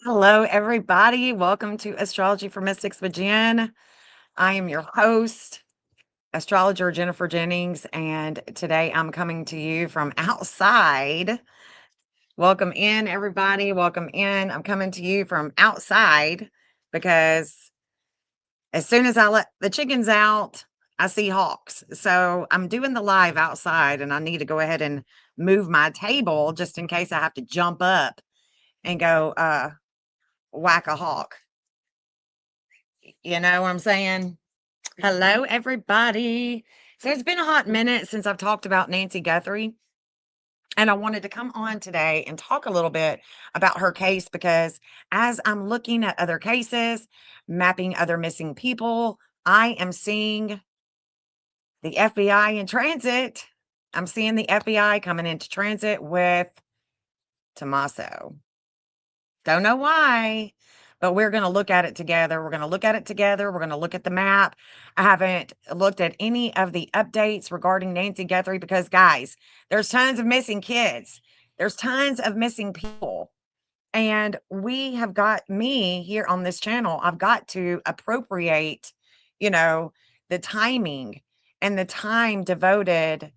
Hello, everybody. Welcome to Astrology for Mystics with Jen. I am your host, Astrologer Jennifer Jennings, and today I'm coming to you from outside. Welcome in, everybody. Welcome in. I'm coming to you from outside because as soon as I let the chickens out, I see hawks. So I'm doing the live outside, and I need to go ahead and move my table just in case I have to jump up and go whack a hawk. You know what I'm saying? Hello, everybody. So it's been a hot minute since I've talked about Nancy Guthrie, and I wanted to come on today and talk a little bit about her case because as I'm looking at other cases, mapping other missing people, I am seeing the FBI in transit. I'm seeing the FBI coming into transit with Tomasso. Don't know why, but we're going to look at it together. We're going to look at it together. We're going to look at the map. I haven't looked at any of the updates regarding Nancy Guthrie because, guys, there's tons of missing kids. There's tons of missing people. And we have got me here on this channel. I've got to appropriate, you know, the timing and the time devoted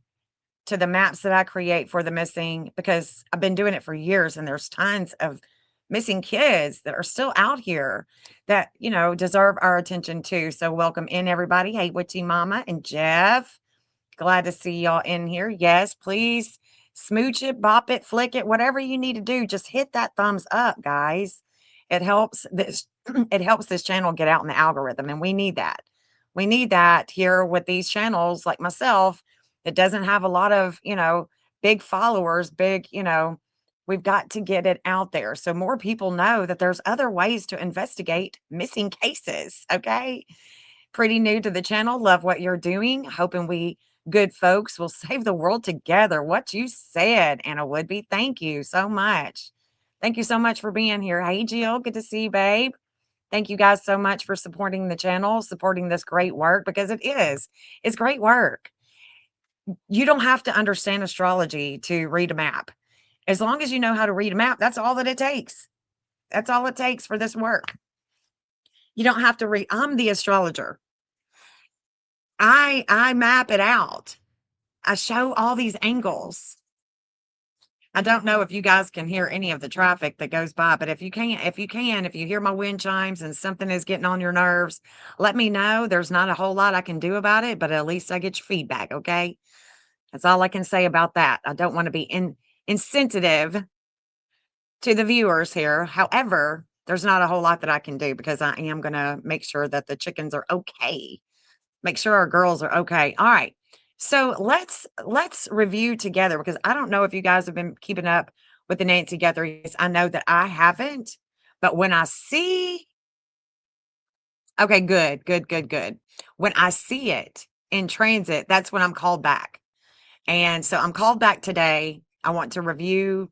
to the maps that I create for the missing because I've been doing it for years and there's tons of missing kids that are still out here that, deserve our attention too. So welcome in everybody. Hey, Witchy Mama and Jeff. Glad to see y'all in here. Yes, please smooch it, bop it, flick it, whatever you need to do. Just hit that thumbs up, guys. It helps this it helps this channel get out in the algorithm and we need that. We need that here with these channels like myself that doesn't have a lot of, big followers, we've got to get it out there so more people know that there's other ways to investigate missing cases, okay? Pretty new to the channel. Love what you're doing. Hoping we good folks will save the world together. What you said, Anna Woodby. Thank you so much. Thank you so much for being here. Hey, Jill. Good to see you, babe. Thank you guys so much for supporting the channel, supporting this great work because it is. It's great work. You don't have to understand astrology to read a map. As long as you know how to read a map, that's all that it takes. That's all it takes for this work. You don't have to read. I'm the astrologer. I map it out. I show all these angles. I don't know if you guys can hear any of the traffic that goes by, but if you hear my wind chimes and something is getting on your nerves, let me know. There's not a whole lot I can do about it, but at least I get your feedback, okay? That's all I can say about that. I don't want to be insensitive to the viewers here. However, there's not a whole lot that I can do because I am going to make sure that the chickens are okay. Make sure our girls are okay. All right. So let's review together because I don't know if you guys have been keeping up with the Nancy Guthries. I know that I haven't, but when I see, okay, good, good, good, good. When I see it in transit, that's when I'm called back. And so I'm called back today. I want to review,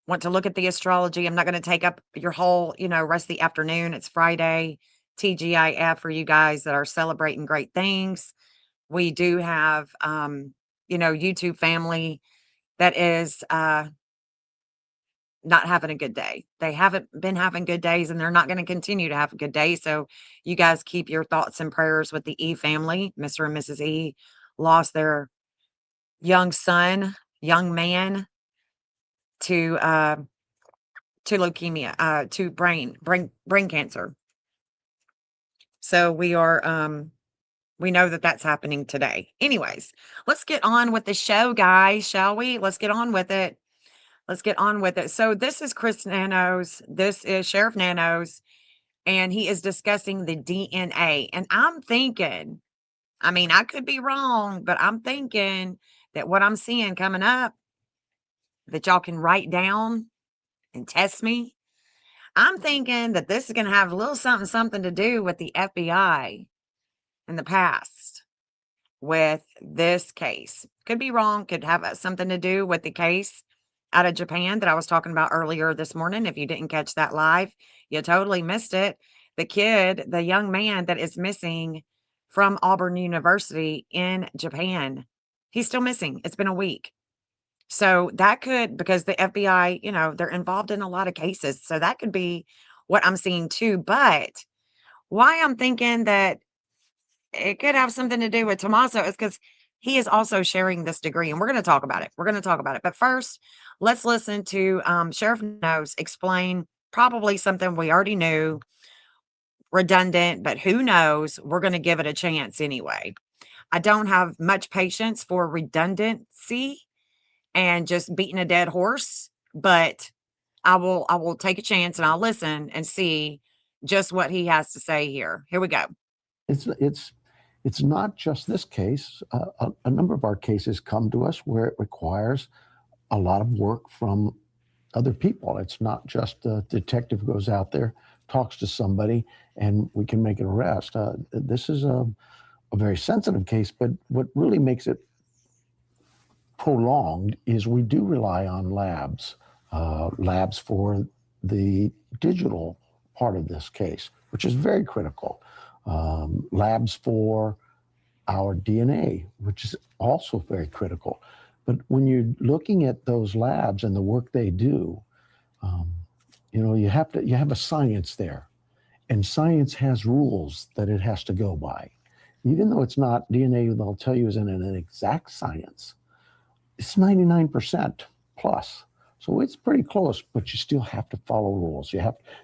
want to look at the astrology. I'm not going to take up your whole, rest of the afternoon. It's Friday, TGIF for you guys that are celebrating great things. We do have, YouTube family that is not having a good day. They haven't been having good days and they're not going to continue to have a good day. So you guys keep your thoughts and prayers with the E family. Mr. and Mrs. E lost their young son, young man to leukemia, to brain cancer. So we know that that's happening today. Anyways, let's get on with the show, guys, shall we? Let's get on with it. Let's get on with it. So this is Chris Nanos. This is Sheriff Nanos, and he is discussing the DNA. And I'm thinking, I mean, I could be wrong, but I'm thinking that what I'm seeing coming up that y'all can write down and test me. I'm thinking that this is going to have a little something to do with the FBI in the past with this case. Could be wrong, could have something to do with the case out of Japan that I was talking about earlier this morning. If you didn't catch that live, you totally missed it. The kid, the young man that is missing from Auburn University in Japan, he's still missing. It's been a week. So that could, because the FBI, they're involved in a lot of cases. So that could be what I'm seeing too. But why I'm thinking that it could have something to do with Tomasso is because he is also sharing this degree. And we're going to talk about it. We're going to talk about it. But first, let's listen to Sheriff Nanos explain probably something we already knew, redundant, but who knows? We're going to give it a chance anyway. I don't have much patience for redundancy and just beating a dead horse, but I will take a chance and I'll listen and see just what he has to say here. Here we go. It's not just this case. A number of our cases come to us where it requires a lot of work from other people. It's not just a detective goes out there, talks to somebody, and we can make an arrest. This is a very sensitive case, but what really makes it prolonged is we do rely on labs for the digital part of this case, which is very critical. Labs for our DNA, which is also very critical. But when you're looking at those labs and the work they do, you have a science there, and science has rules that it has to go by. Even though it's not DNA, they'll tell you isn't an exact science. It's 99% plus. So it's pretty close, but you still have to follow rules.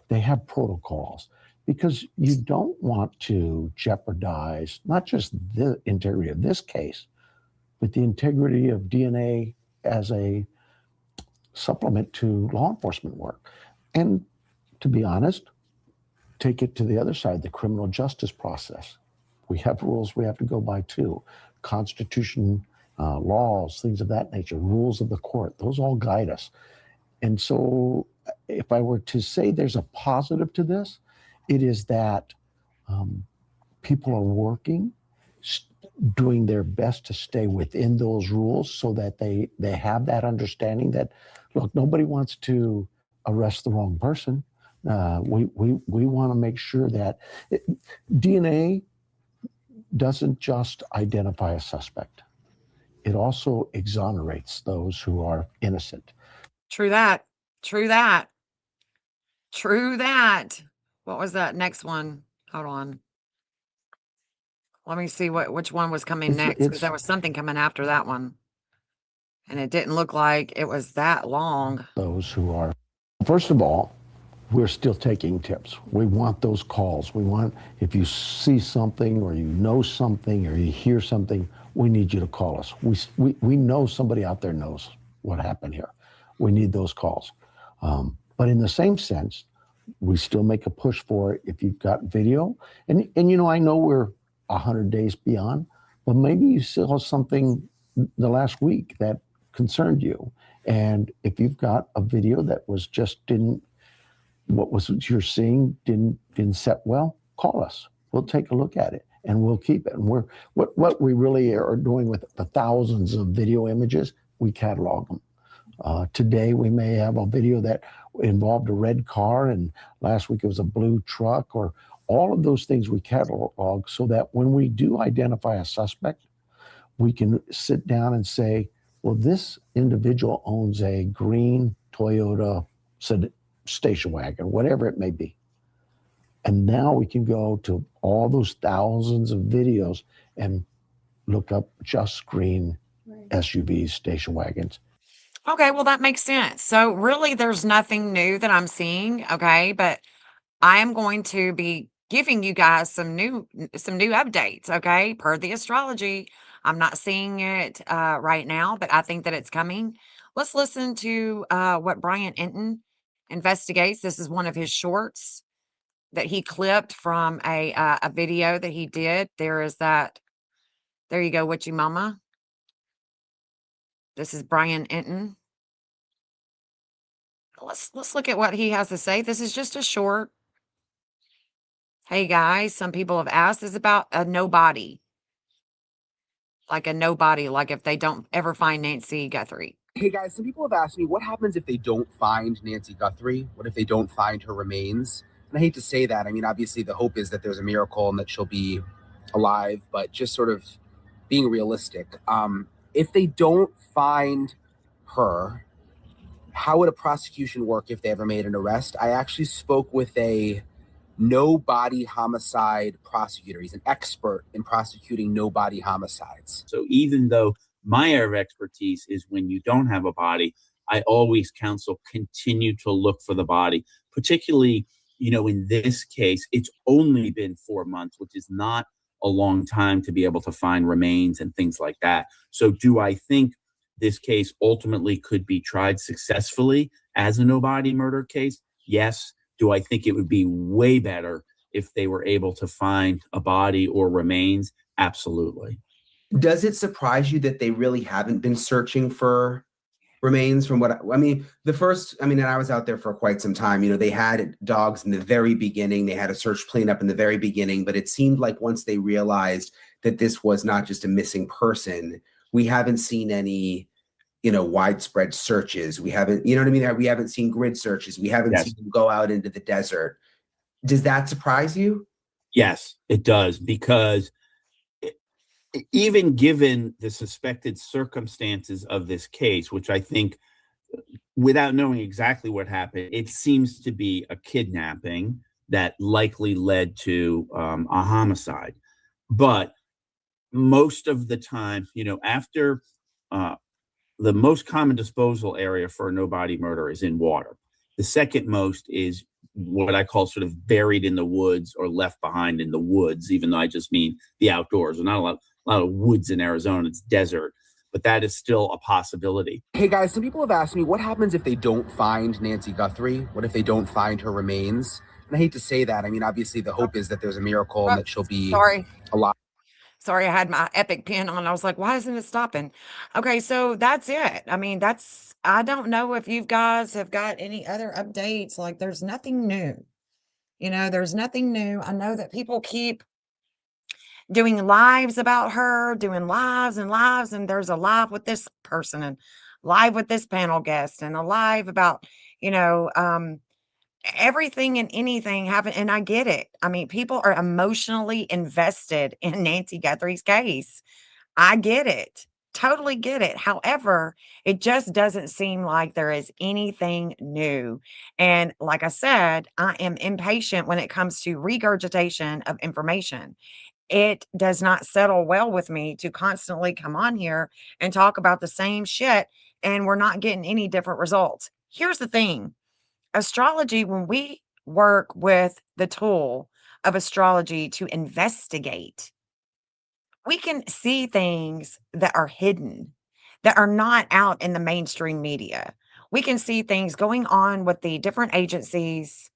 They have protocols because you don't want to jeopardize not just the integrity of this case, but the integrity of DNA as a supplement to law enforcement work. And to be honest, take it to the other side, the criminal justice process. We have rules we have to go by too. Constitution, laws, things of that nature, rules of the court, those all guide us. And so if I were to say there's a positive to this, it is that people are working, doing their best to stay within those rules so that they have that understanding that, look, nobody wants to arrest the wrong person. We want to make sure that DNA doesn't just identify a suspect. It also exonerates those who are innocent. True that. True that. True that. What was that next one? Hold on. Let me see which one was coming next, because there was something coming after that one. And it didn't look like it was that long. Those who are, first of all, we're still taking tips. We want those calls. We want, if you see something or you know something or you hear something, we need you to call us. We know somebody out there knows what happened here. We need those calls. But in the same sense, we still make a push for it if you've got video. And I know we're 100 days beyond, but maybe you saw something the last week that concerned you. And if you've got a video that was just what you're seeing didn't set well, call us. We'll take a look at it and we'll keep it. And what we really are doing with the thousands of video images, we catalog them. Today we may have a video that involved a red car, and last week it was a blue truck, or all of those things we catalog so that when we do identify a suspect, we can sit down and say, well, this individual owns a green Toyota station wagon, whatever it may be. And now we can go to all those thousands of videos and look up just green SUVs, station wagons. Okay, well, that makes sense. So really, there's nothing new that I'm seeing. Okay, but I am going to be giving you guys some new updates. Okay, per the astrology. I'm not seeing it right now, but I think that it's coming. Let's listen to what Brian Entin investigates. This is one of his shorts that he clipped from a video that he did. There is that. There you go, Witchy Mama. This is Brian Entin. Let's look at what he has to say. This is just a short. Hey guys, some people have asked, is about a nobody. Like a nobody, like if they don't ever find Nancy Guthrie. Hey guys, some people have asked me, what happens if they don't find Nancy Guthrie? What if they don't find her remains? And I hate to say that. I mean, obviously the hope is that there's a miracle and that she'll be alive, but just sort of being realistic. If they don't find her, how would a prosecution work if they ever made an arrest? I actually spoke with a no body homicide prosecutor. He's an expert in prosecuting no body homicides. So even though my area of expertise is when you don't have a body, I always counsel continue to look for the body, particularly, in this case, it's only been 4 months, which is not a long time to be able to find remains and things like that. So do I think this case ultimately could be tried successfully as a no body murder case? Yes. Do I think it would be way better if they were able to find a body or remains? Absolutely. Does it surprise you that they really haven't been searching for remains? From what I mean, and I was out there for quite some time. They had dogs in the very beginning. They had a search plane up in the very beginning, but it seemed like once they realized that this was not just a missing person, we haven't seen any widespread searches. We haven't, you know what I mean? We haven't seen grid searches. We haven't Yes. seen them go out into the desert. Does that surprise you? Yes, it does, because even given the suspected circumstances of this case, which I think, without knowing exactly what happened, it seems to be a kidnapping that likely led to a homicide. But most of the time, after the most common disposal area for a no-body murder is in water. The second most is what I call sort of buried in the woods or left behind in the woods, even though I just mean the outdoors. There's not a lot of woods in Arizona. It's desert, but that is still a possibility. Hey guys, some people have asked me, what happens if they don't find Nancy Guthrie? What if they don't find her remains? And I hate to say that. I mean, obviously the hope is that there's a miracle and that she'll be alive. Sorry, I had my epic pen on. I was like, why isn't it stopping? Okay, so that's it. I mean, I don't know if you guys have got any other updates. Like, there's nothing new. There's nothing new. I know that people keep doing lives about her, doing lives and lives, and there's a live with this person and live with this panel guest and a live about, you know, um, everything and anything happen. And I get it. I mean, people are emotionally invested in Nancy Guthrie's case. I get it. Totally get it. However, it just doesn't seem like there is anything new. And like I said, I am impatient when it comes to regurgitation of information. It does not settle well with me to constantly come on here and talk about the same shit and we're not getting any different results. Here's the thing. Astrology, when we work with the tool of astrology to investigate, we can see things that are hidden, that are not out in the mainstream media. We can see things going on with the different agencies,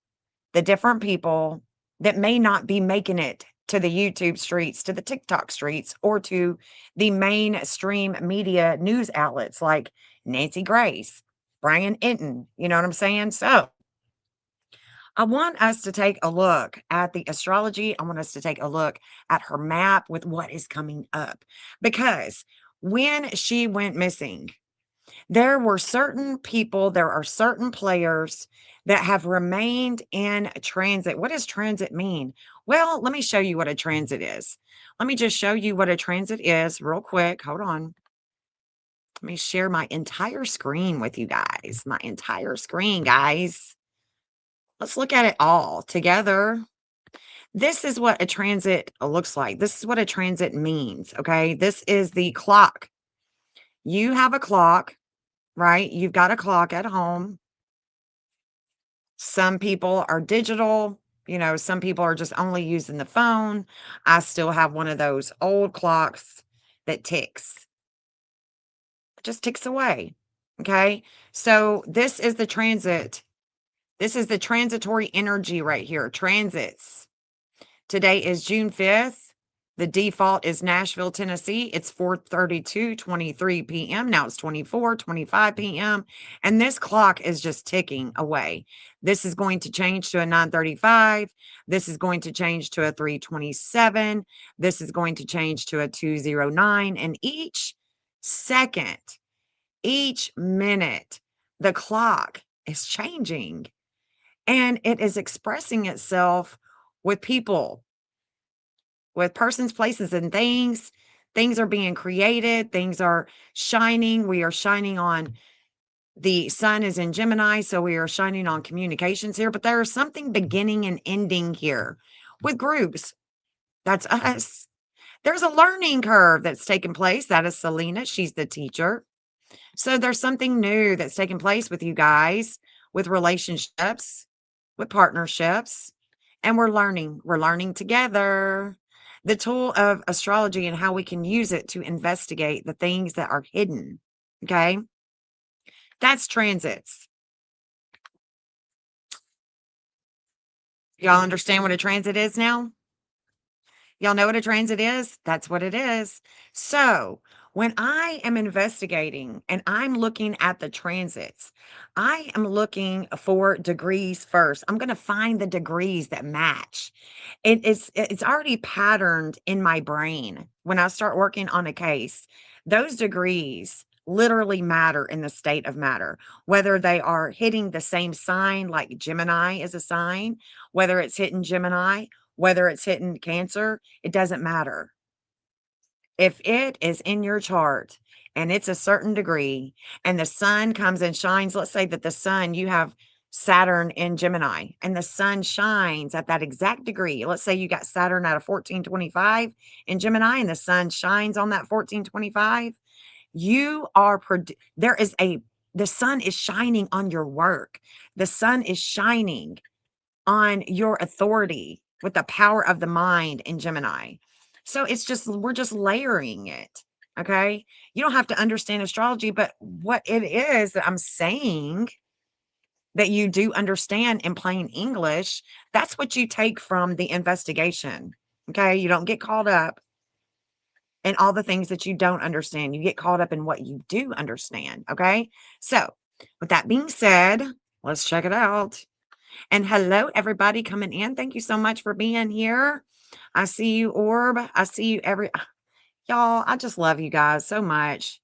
the different people that may not be making it to the YouTube streets, to the TikTok streets, or to the mainstream media news outlets like Nancy Grace, Brian Entin. You know what I'm saying? So I want us to take a look at the astrology. I want us to take a look at her map with what is coming up. Because when she went missing, there were certain people, there are certain players that have remained in transit. What does transit mean? Well, let me show you what a transit is. Let me just show you what a transit is real quick. Hold on. Let me share my entire screen with you guys. My entire screen, guys. Let's look at it all together. This is what a transit looks like. This is what a transit means. Okay. This is the clock. You have a clock, right? You've got a clock at home. Some people are digital. Some people are just only using the phone. I still have one of those old clocks that ticks. It just ticks away. Okay. So this is the transit. This is the transitory energy right here. Transits. Today is June 5th. The default is Nashville, Tennessee. It's 4:32:23 p.m. Now it's 24:25 p.m. And this clock is just ticking away. This is going to change to a 9:35. This is going to change to a 3:27. This is going to change to a 2:09. And each second, each minute, the clock is changing. And it is expressing itself with people, with persons, places, and things. Things are being created. Things are shining. We are shining on The sun is in Gemini, so we are shining on communications here, but there is something beginning and ending here with groups. That's us. There's a learning curve that's taken place. That is Selena. She's the teacher. So there's something new that's taking place with you guys, with relationships, with partnerships, and we're learning. We're learning together. The tool of astrology and how we can use it to investigate the things that are hidden. Okay. That's transits. Y'all understand what a transit is now? Y'all know what a transit is? That's what it is. So, when I am investigating and I'm looking at the transits, I am looking for degrees first. I'm going to find the degrees that match. It's already patterned in my brain. When I start working on a case, those degrees literally matter in the state of matter, whether they are hitting the same sign, like Gemini is a sign, whether it's hitting Gemini, whether it's hitting Cancer, it doesn't matter. If it is in your chart and it's a certain degree and the sun comes and shines, let's say that the sun, you have Saturn in Gemini and the sun shines at that exact degree. Let's say you got Saturn at a 1425 in Gemini and the sun shines on that 1425. You are, the sun is shining on your work. The sun is shining on your authority with the power of the mind in Gemini. So it's just, we're just layering it. Okay. You don't have to understand astrology, but what it is that I'm saying that you do understand in plain English, that's what you take from the investigation. Okay. You don't get caught up in all the things that you don't understand. You get caught up in what you do understand. Okay. So with that being said, let's check it out. And hello, everybody coming in. Thank you so much for being here. I see you, Orb. I see you y'all. I just love you guys so much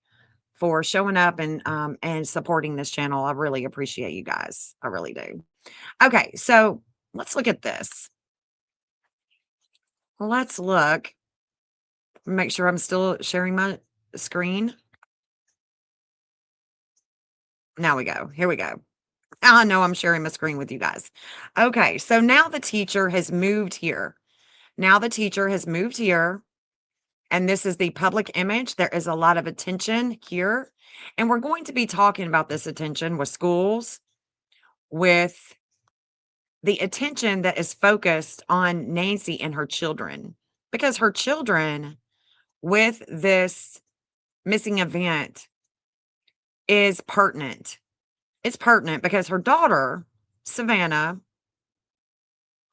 for showing up and supporting this channel. I really appreciate you guys. I really do. Okay, so let's look at this. Let's look. Make sure I'm still sharing my screen. Now we go. Here we go. I know I'm sharing my screen with you guys. Okay, so now the teacher has moved here. Now the teacher has moved here, and this is the public image. There is a lot of attention here, and we're going to be talking about this attention with schools, with the attention that is focused on Nancy and her children, because her children with this missing event is pertinent. It's pertinent because her daughter, Savannah,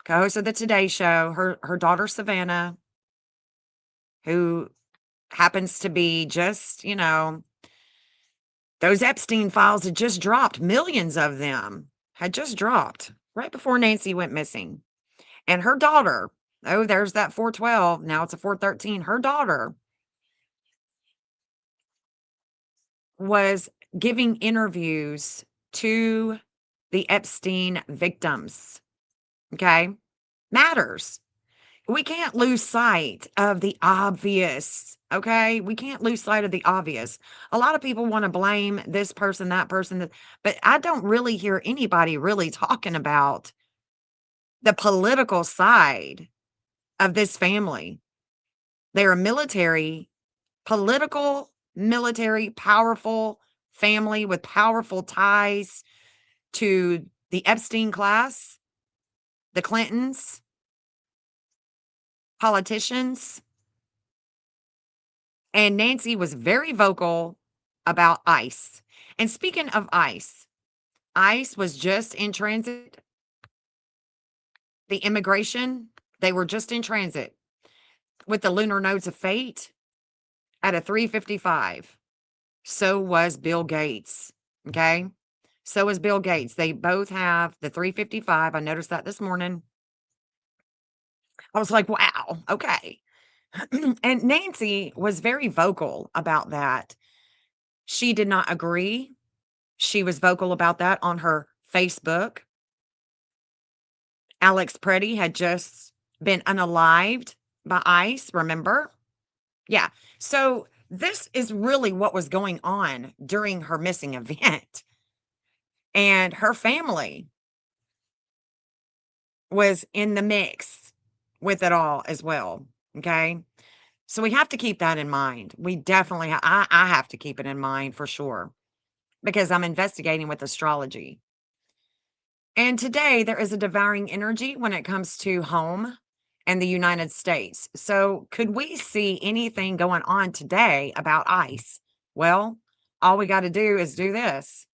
co-host of the Today Show, her daughter, Savannah, who happens to be just, those Epstein files had just dropped. Millions of them had just dropped right before Nancy went missing. And her daughter, oh, there's that 412. Now it's a 413. Her daughter was giving interviews to the Epstein victims. Okay. Matters. We can't lose sight of the obvious. Okay. We can't lose sight of the obvious. A lot of people want to blame this person, that person, but I don't really hear anybody really talking about the political side of this family. They're a political, military, powerful family with powerful ties to the Epstein class, the Clintons, politicians. And Nancy was very vocal about ICE. And speaking of ICE was just in transit. The immigration, they were just in transit with the lunar nodes of fate at a 355. So was Bill Gates. Okay. So is Bill Gates. They both have the 355. I noticed that this morning. I was like, wow, okay. And Nancy was very vocal about that. She did not agree. She was vocal about that on her Facebook. Alex Preddy had just been unalived by ICE, remember? Yeah. So this is really what was going on during her missing event. And her family was in the mix with it all as well. Okay. So we have to keep that in mind. We definitely, I have to keep it in mind for sure because I'm investigating with astrology. And today there is a devouring energy when it comes to home and the United States. So could we see anything going on today about ICE? Well, all we got to do is do this.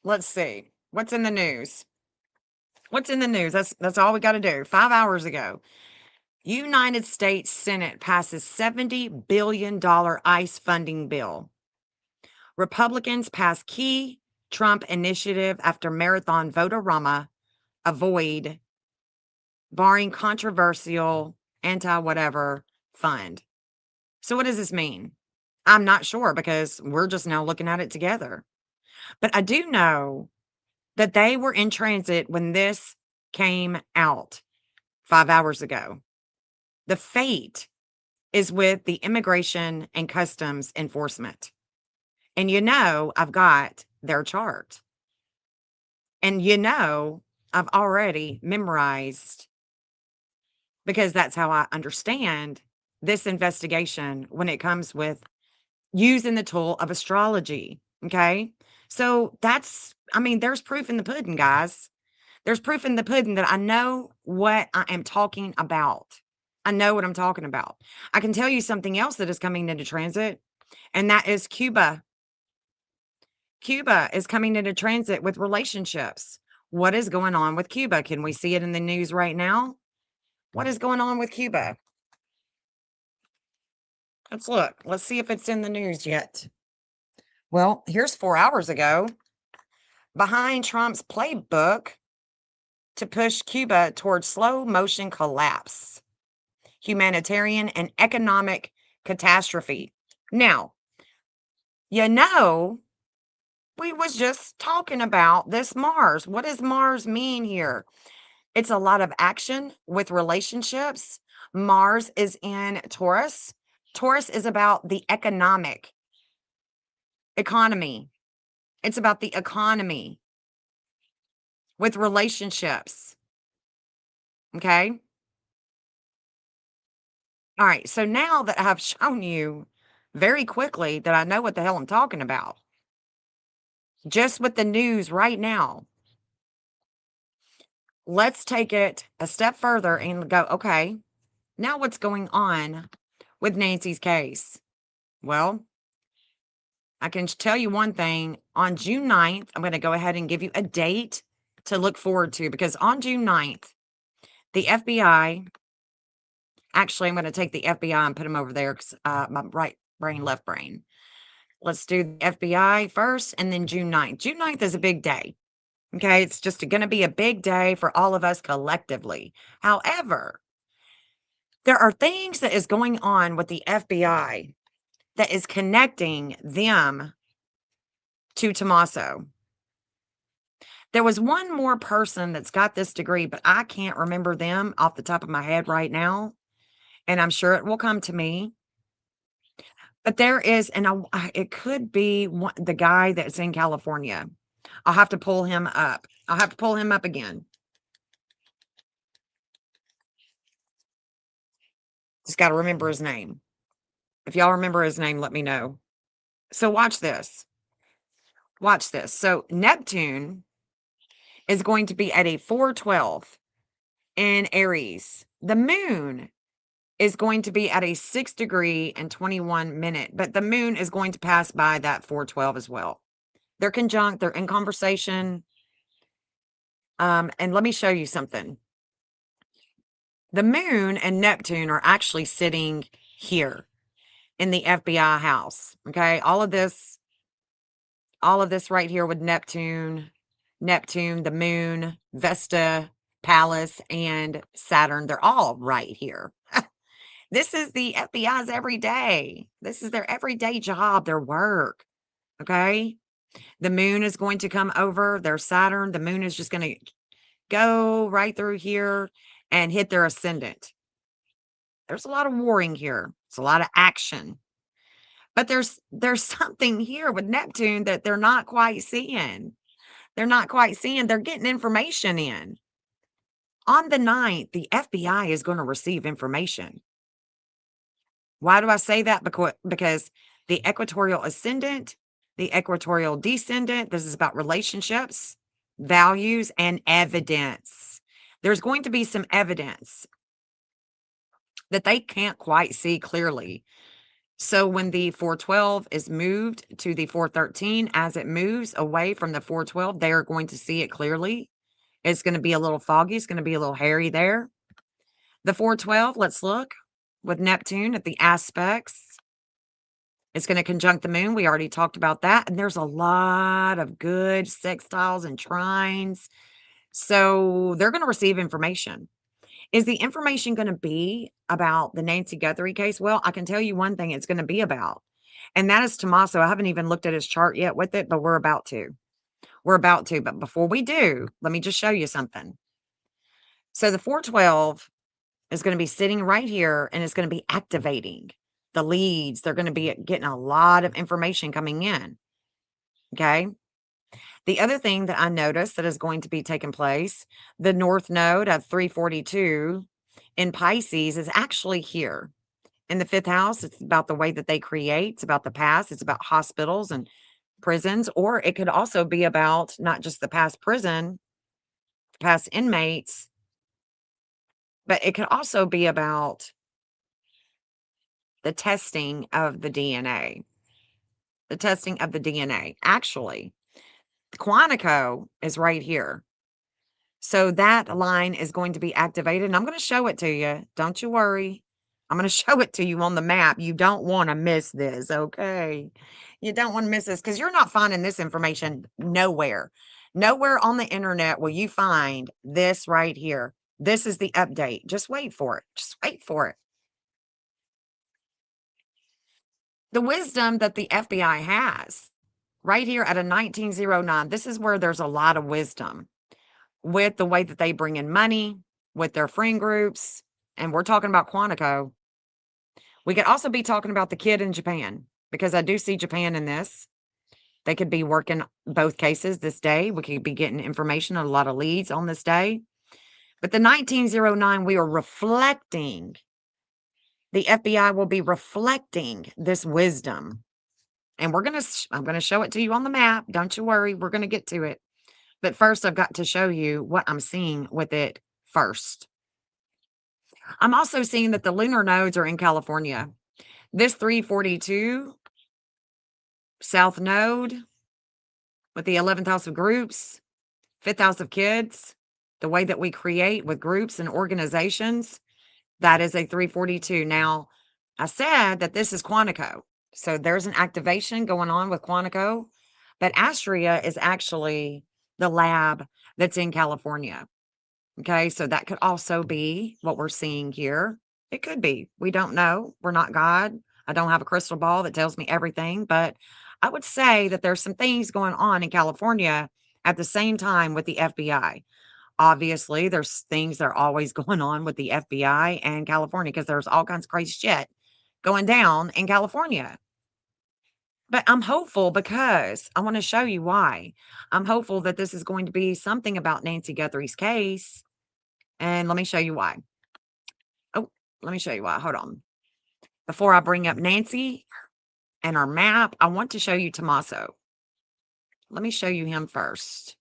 Let's see. What's in the news? What's in the news? That's all we got to do. 5 hours ago, United States Senate passes $70 billion ICE funding bill. Republicans pass key Trump initiative after marathon vote-a-rama avoid barring controversial anti-whatever fund. So what does this mean? I'm not sure because we're just now looking at it together. But I do know that they were in transit when this came out 5 hours ago. The fate is with the Immigration and Customs Enforcement. And I've got their chart. And I've already memorized because that's how I understand this investigation when it comes with using the tool of astrology. Okay. So there's proof in the pudding, guys. There's proof in the pudding that I know what I am talking about. I know what I'm talking about. I can tell you something else that is coming into transit, and that is Cuba. Cuba is coming into transit with relationships. What is going on with Cuba? Can we see it in the news right now? What is going on with Cuba? Let's look. Let's see if it's in the news yet. Well, here's 4 hours ago. Behind Trump's playbook to push Cuba towards slow motion collapse, humanitarian and economic catastrophe. Now, we was just talking about this Mars. What does Mars mean here? It's a lot of action with relationships. Mars is in Taurus. Taurus is about the economy. It's about the economy with relationships. Okay. All right. So now that I've shown you very quickly that I know what the hell I'm talking about, just with the news right now, let's take it a step further and go, okay, now what's going on with Nancy's case? Well, I can tell you one thing. On June 9th, I'm going to go ahead and give you a date to look forward to because on June 9th, the FBI, actually, I'm going to take the FBI and put them over there because my right brain, left brain. Let's do the FBI first and then June 9th. June 9th is a big day. Okay. It's just going to be a big day for all of us collectively. However, there are things that is going on with the FBI that is connecting them to Tomasso. There was one more person that's got this degree, but I can't remember them off the top of my head right now. And I'm sure it will come to me. But there is, and it could be the guy that's in California. I'll have to pull him up. I'll have to pull him up again. Just got to remember his name. If y'all remember his name, let me know. So watch this. Watch this. So Neptune is going to be at a 412 in Aries. The moon is going to be at a 6 degree and 21 minute, but the moon is going to pass by that 412 as well. They're conjunct, they're in conversation. And let me show you something. The moon and Neptune are actually sitting here in the FBI house. Okay. All of this right here with Neptune, the moon, Vesta, Pallas, and Saturn. They're all right here. This is the FBI's everyday. This is their everyday job, their work. Okay. The moon is going to come over their Saturn. The moon is just going to go right through here and hit their ascendant. There's a lot of warring here. It's a lot of action. But there's something here with Neptune that they're not quite seeing. They're not quite seeing. They're getting information in. On the 9th, the FBI is going to receive information. Why do I say that? Because the equatorial ascendant, the equatorial descendant, this is about relationships, values, and evidence. There's going to be some evidence that they can't quite see clearly. So when the 412 is moved to the 413, as it moves away from the 412, they are going to see it clearly. It's going to be a little foggy. It's going to be a little hairy there. The 412, let's look with Neptune at the aspects. It's going to conjunct the moon. We already talked about that. And there's a lot of good sextiles and trines. So they're going to receive information. Is the information going to be about the Nancy Guthrie case? Well, I can tell you one thing it's going to be about, and that is Tomasso. I haven't even looked at his chart yet with it, but we're about to. We're about to. But before we do, let me just show you something. So the 412 is going to be sitting right here, and it's going to be activating the leads. They're going to be getting a lot of information coming in. Okay. The other thing that I noticed that is going to be taking place, the North Node at 342 in Pisces is actually here in the 5th house. It's about the way that they create. It's about the past. It's about hospitals and prisons, or it could also be about not just the past prison, past inmates, but it could also be about the testing of the DNA. The testing of the DNA. Actually, Quantico is right here. So that line is going to be activated, and I'm going to show it to you. Don't you worry. I'm going to show it to you on the map. You don't want to miss this, okay? You don't want to miss this because you're not finding this information nowhere. Nowhere on the internet will you find this right here. This is the update. Just wait for it. Just wait for it. The wisdom that the FBI has right here at a 1909, this is where there's a lot of wisdom with the way that they bring in money, with their friend groups, and we're talking about Quantico. We could also be talking about the kid in Japan, because I do see Japan in this. They could be working both cases this day. We could be getting information on a lot of leads on this day. But the 1909, we are reflecting. The FBI will be reflecting this wisdom. And I'm going to show it to you on the map. Don't you worry. We're going to get to it. But first, I've got to show you what I'm seeing with it first. I'm also seeing that the lunar nodes are in California. This 342 South Node with the 11th house of groups, 5th house of kids, the way that we create with groups and organizations, that is a 342. Now, I said that this is Quantico. So there's an activation going on with Quantico, but Astria is actually the lab that's in California. Okay, so that could also be what we're seeing here. It could be. We don't know. We're not God. I don't have a crystal ball that tells me everything, but I would say that there's some things going on in California at the same time with the FBI. Obviously, there's things that are always going on with the FBI and California because there's all kinds of crazy shit going down in California. But I'm hopeful because I want to show you why. I'm hopeful that this is going to be something about Nancy Guthrie's case. And let me show you why. Oh, let me show you why. Hold on. Before I bring up Nancy and our map, I want to show you Tomasso. Let me show you him first.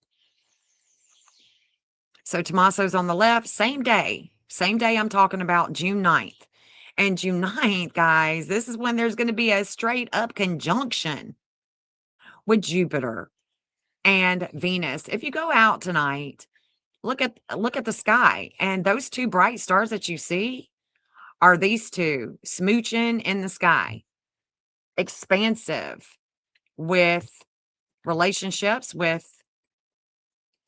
So Tomasso's on the left, same day. Same day I'm talking about, June 9th. And June 9th, guys, this is when there's going to be a straight up conjunction with Jupiter and Venus. If you go out tonight, look at the sky, and those two bright stars that you see are these two smooching in the sky, expansive with relationships, with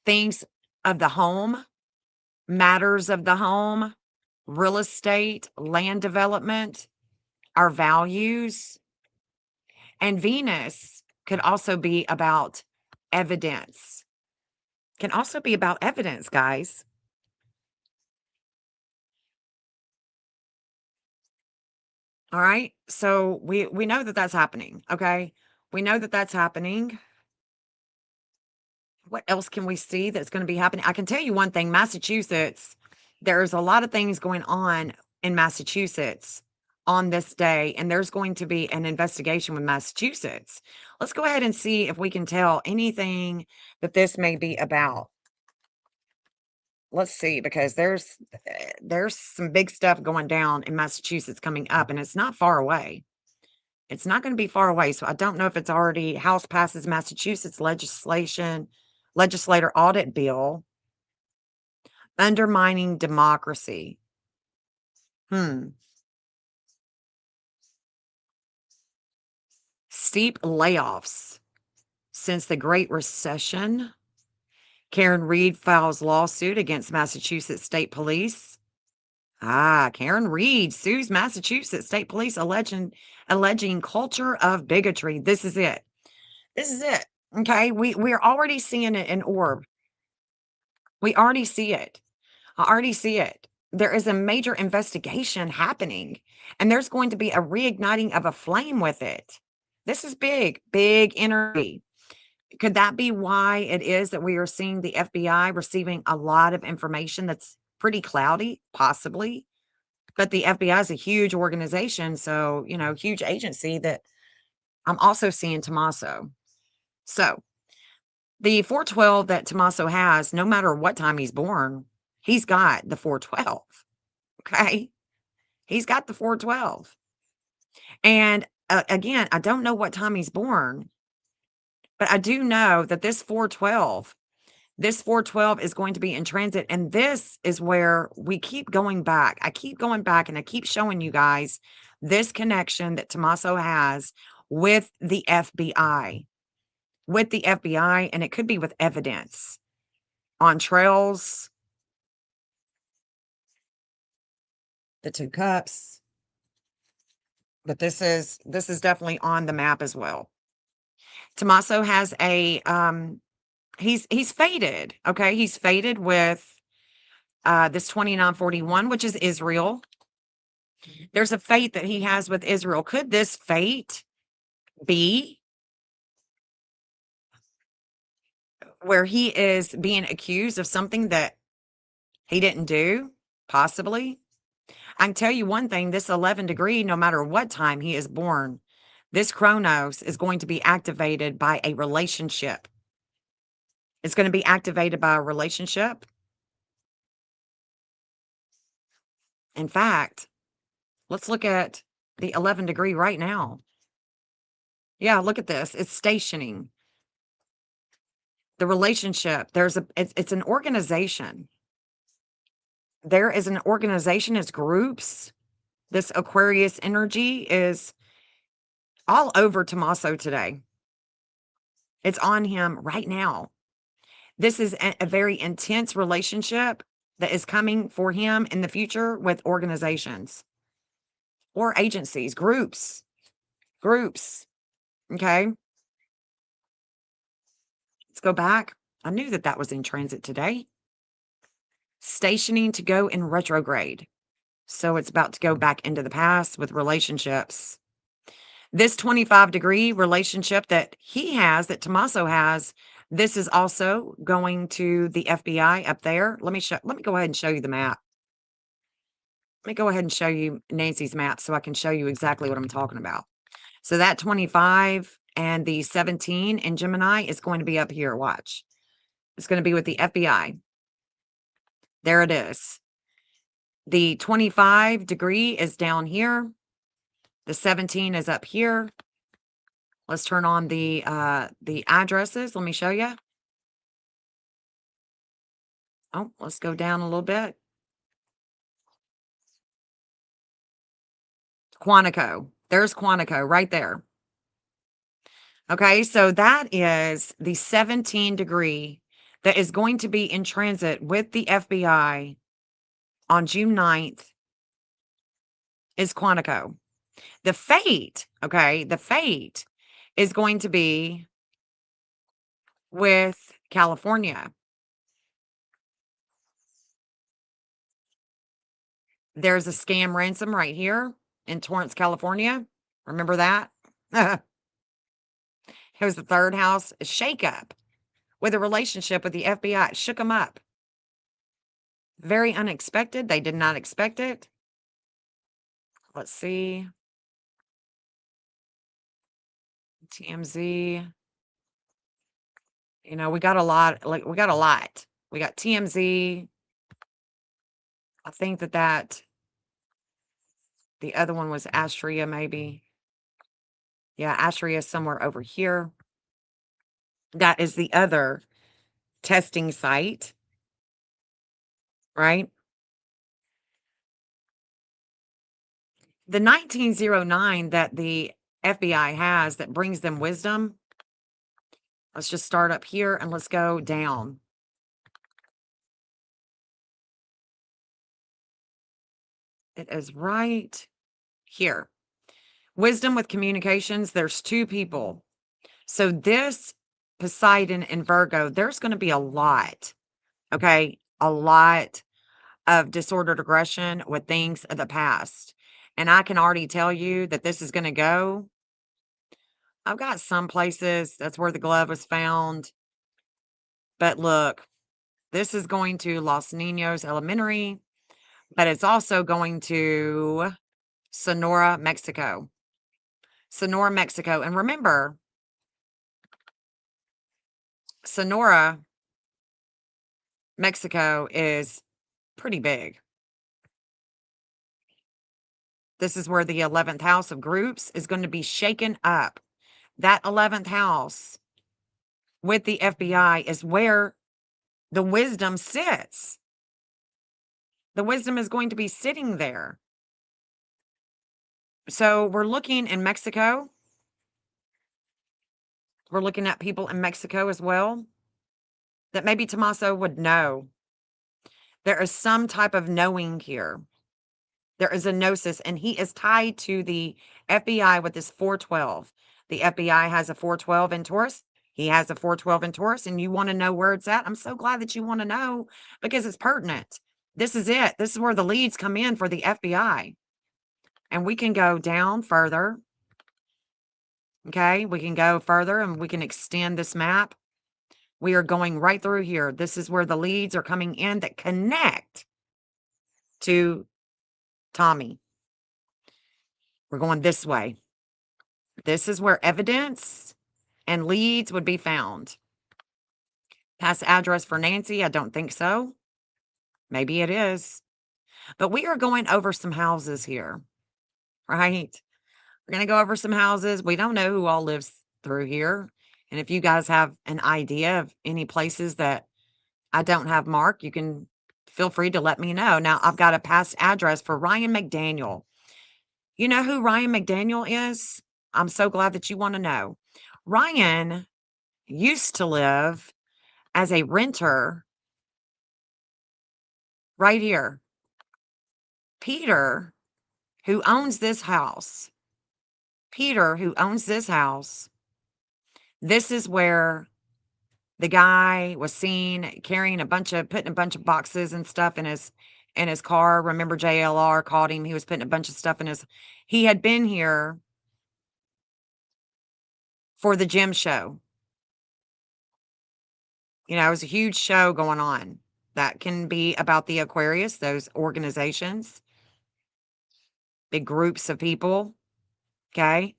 things of the home, matters of the home, real estate, land development, our values. And Venus could also be about evidence. Can also be about evidence, guys. All right. So we know that that's happening. Okay. We know that that's happening. What else can we see that's going to be happening? I can tell you one thing, Massachusetts, there's a lot of things going on in Massachusetts on this day, and there's going to be an investigation with Massachusetts. Let's go ahead and see if we can tell anything that this may be about. Let's see, because there's some big stuff going down in Massachusetts coming up, and it's not far away. It's not going to be far away. So I don't know if it's already House passes Massachusetts legislator audit bill undermining democracy. Steep layoffs since the Great Recession. Karen Reed files lawsuit against Massachusetts State Police. Karen Reed sues Massachusetts State Police alleging culture of bigotry. This is it. This is it. Okay. We're already seeing it in Orb. We already see it. I already see it. There is a major investigation happening, and there's going to be a reigniting of a flame with it. This is big, big energy. Could that be why it is that we are seeing the FBI receiving a lot of information that's pretty cloudy? Possibly. But the FBI is a huge organization, so, huge agency that I'm also seeing Tomasso. So the 412 that Tomasso has, no matter what time he's born, he's got the 412. Okay. He's got the 412. And again, I don't know what time he's born, but I do know that this 412 is going to be in transit. And this is where we keep going back. I keep going back and I keep showing you guys this connection that Tomasso has with the FBI, and it could be with evidence on trails, the 2 cups. But this is definitely on the map as well. Tomasso has a he's faded. Okay, he's faded with this 2941, which is Israel. There's a fate that he has with Israel. Could this fate be where he is being accused of something that he didn't do? Possibly. I can tell you one thing, this 11 degree, no matter what time he is born, this Chronos is going to be activated by a relationship. It's going to be activated by a relationship. In fact, let's look at the 11 degree right now. Yeah, look at this. It's stationing. The relationship, it's an organization. There is an organization, it's groups. This Aquarius energy is all over Tomasso today. It's on him right now. This is a very intense relationship that is coming for him in the future with organizations or agencies, groups. Okay. Let's go back. I knew that was in transit today. Stationing to go in retrograde. So it's about to go back into the past with relationships. This 25 degree relationship that he has, that Tomasso has, this is also going to the FBI up there. Let me go ahead and show you the map. Let me go ahead and show you Nancy's map so I can show you exactly what I'm talking about. So that 25 and the 17 in Gemini is going to be up here. Watch. It's going to be with the FBI. There it is. The 25 degree is down here. The 17 is up here. Let's turn on the addresses. Let me show you. Oh, let's go down a little bit. Quantico. There's Quantico right there. Okay, so that is the 17 degree that is going to be in transit with the FBI on June 9th is Quantico. The fate is going to be with California. There's a scam ransom right here. in Torrance, California. Remember that? It was the third house, a shakeup with a relationship with the FBI. It shook them up. Very unexpected. They did not expect it. Let's see. TMZ. You know, we got a lot. We got a lot. We got TMZ. I think that the other one was Astria, maybe. Yeah, Astria is somewhere over here. That is the other testing site, right? The 1909 that the FBI has that brings them wisdom. Let's just start up here and let's go down. It is right here. Wisdom with communications, there's two people. So this Poseidon and Virgo, there's going to be a lot, okay? A lot of disordered aggression with things of the past. And I can already tell you that this is going to go. I've got some places, that's where the glove was found. But look, this is going to Los Niños Elementary, but it's also going to Sonora, Mexico. Sonora, Mexico. And remember, Sonora, Mexico is pretty big. This is where the 11th house of groups is going to be shaken up. That 11th house with the FBI is where the wisdom sits. The wisdom is going to be sitting there. So we're looking in Mexico. We're looking at people in Mexico as well that maybe Tomasso would know. There is some type of knowing here. There is a gnosis, and he is tied to the FBI with this 412. The FBI has a 412 in Taurus. He has a 412 in Taurus, and you want to know where it's at. I'm so glad that you want to know because it's pertinent. This is it. This is where the leads come in for the FBI. And we can go down further. Okay, we can go further and we can extend this map. We are going right through here. This is where the leads are coming in that connect to Tommy. We're going this way. This is where evidence and leads would be found. Past address for Nancy? I don't think so. Maybe it is. But we are going over some houses here, right? We're going to go over some houses. We don't know who all lives through here. And if you guys have an idea of any places that I don't have marked, you can feel free to let me know. Now, I've got a past address for Ryan McDaniel. You know who Ryan McDaniel is? I'm so glad that you want to know. Ryan used to live as a renter right here. Peter, who owns this house, this is where the guy was seen putting a bunch of boxes and stuff in his car. Remember, JLR called him. He was putting a bunch of stuff he had been here for the gym show. You know, it was a huge show going on. That can be about the Aquarius, those organizations, big groups of people. Okay.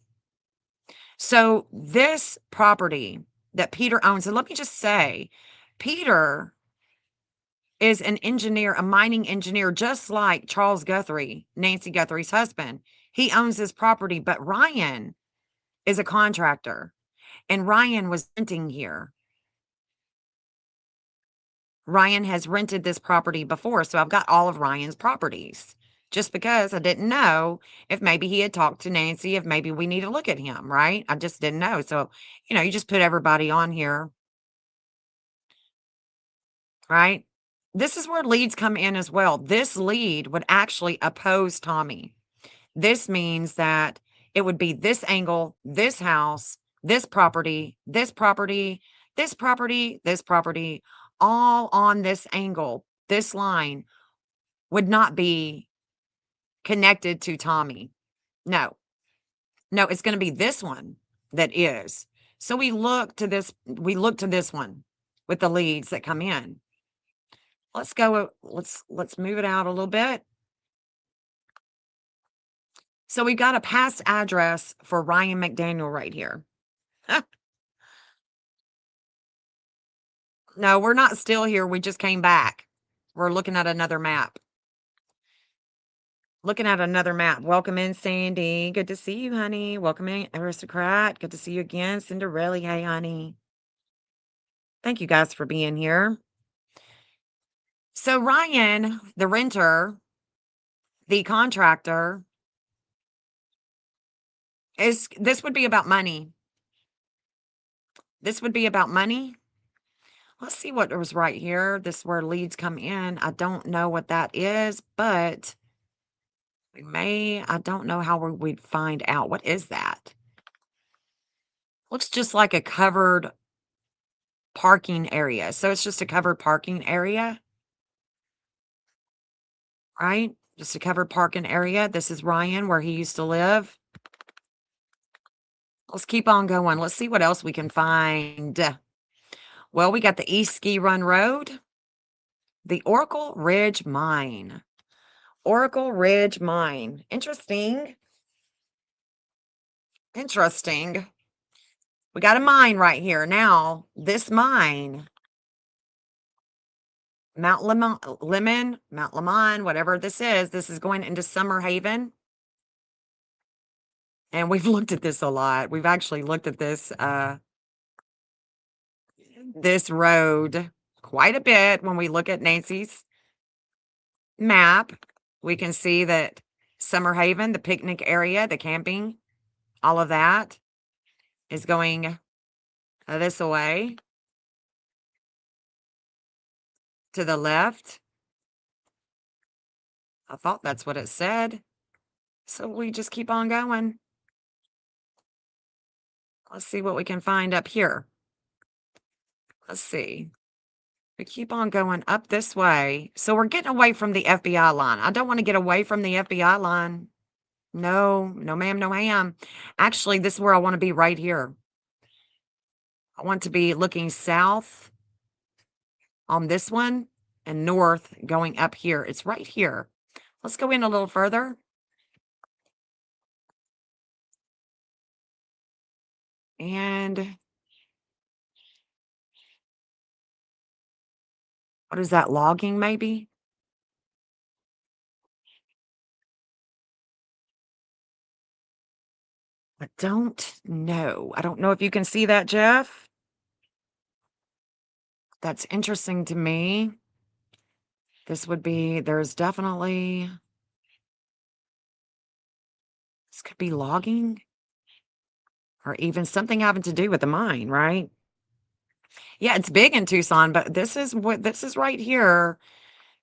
So this property that Peter owns, and let me just say, Peter is an engineer, a mining engineer, just like Charles Guthrie, Nancy Guthrie's husband. He owns this property, but Ryan is a contractor, and Ryan was renting here. Ryan has rented this property before, so I've got all of Ryan's properties. Just because I didn't know if maybe he had talked to Nancy, if maybe we need to look at him, right? I just didn't know. So, you know, you just put everybody on here, right? This is where leads come in as well. This lead would actually oppose Tommy. This means that it would be this angle, this house, this property, this property, this property, this property, all on this angle. This line would not be connected to Tommy. No, it's going to be this one that is. So we look to this one with the leads that come in. Let's go, let's move it out a little bit. So we've got a past address for Ryan McDaniel right here. No, we're not still here. We just came back. We're looking at another map. Welcome in, Sandy. Good to see you, honey. Welcome in, Aristocrat. Good to see you again. Cinderella, hey, honey. Thank you guys for being here. So Ryan, the renter, the contractor, this would be about money. This would be about money. Let's see what was right here. This is where leads come in. I don't know what that is, but I don't know how we'd find out. What is that? Looks just like a covered parking area. So it's just a covered parking area, right? Just a covered parking area. This is Ryan, where he used to live. Let's keep on going. Let's see what else we can find. Well, we got the East Ski Run Road, the Oracle Ridge Mine. Oracle Ridge Mine. Interesting. Interesting. We got a mine right here. Now, this mine, Mount Lemon, whatever this is going into Summer Haven. And we've looked at this a lot. We've actually looked at this this road quite a bit. When we look at Nancy's map, we can see that Summer Haven, the picnic area, the camping, all of that is going this way to the left. I thought that's what it said. So we just keep on going. Let's see what we can find up here. Let's see. We keep on going up this way. So we're getting away from the FBI line. I don't want to get away from the FBI line. No, ma'am, no ma'am. Actually, this is where I want to be, right here. I want to be looking south on this one and north going up here. It's right here. Let's go in a little further. And what is that, logging maybe? I don't know. I don't know if you can see that, Jeff. That's interesting to me. This would be, there's definitely, this could be logging or even something having to do with the mine, right? Yeah, it's big in Tucson, but this is right here.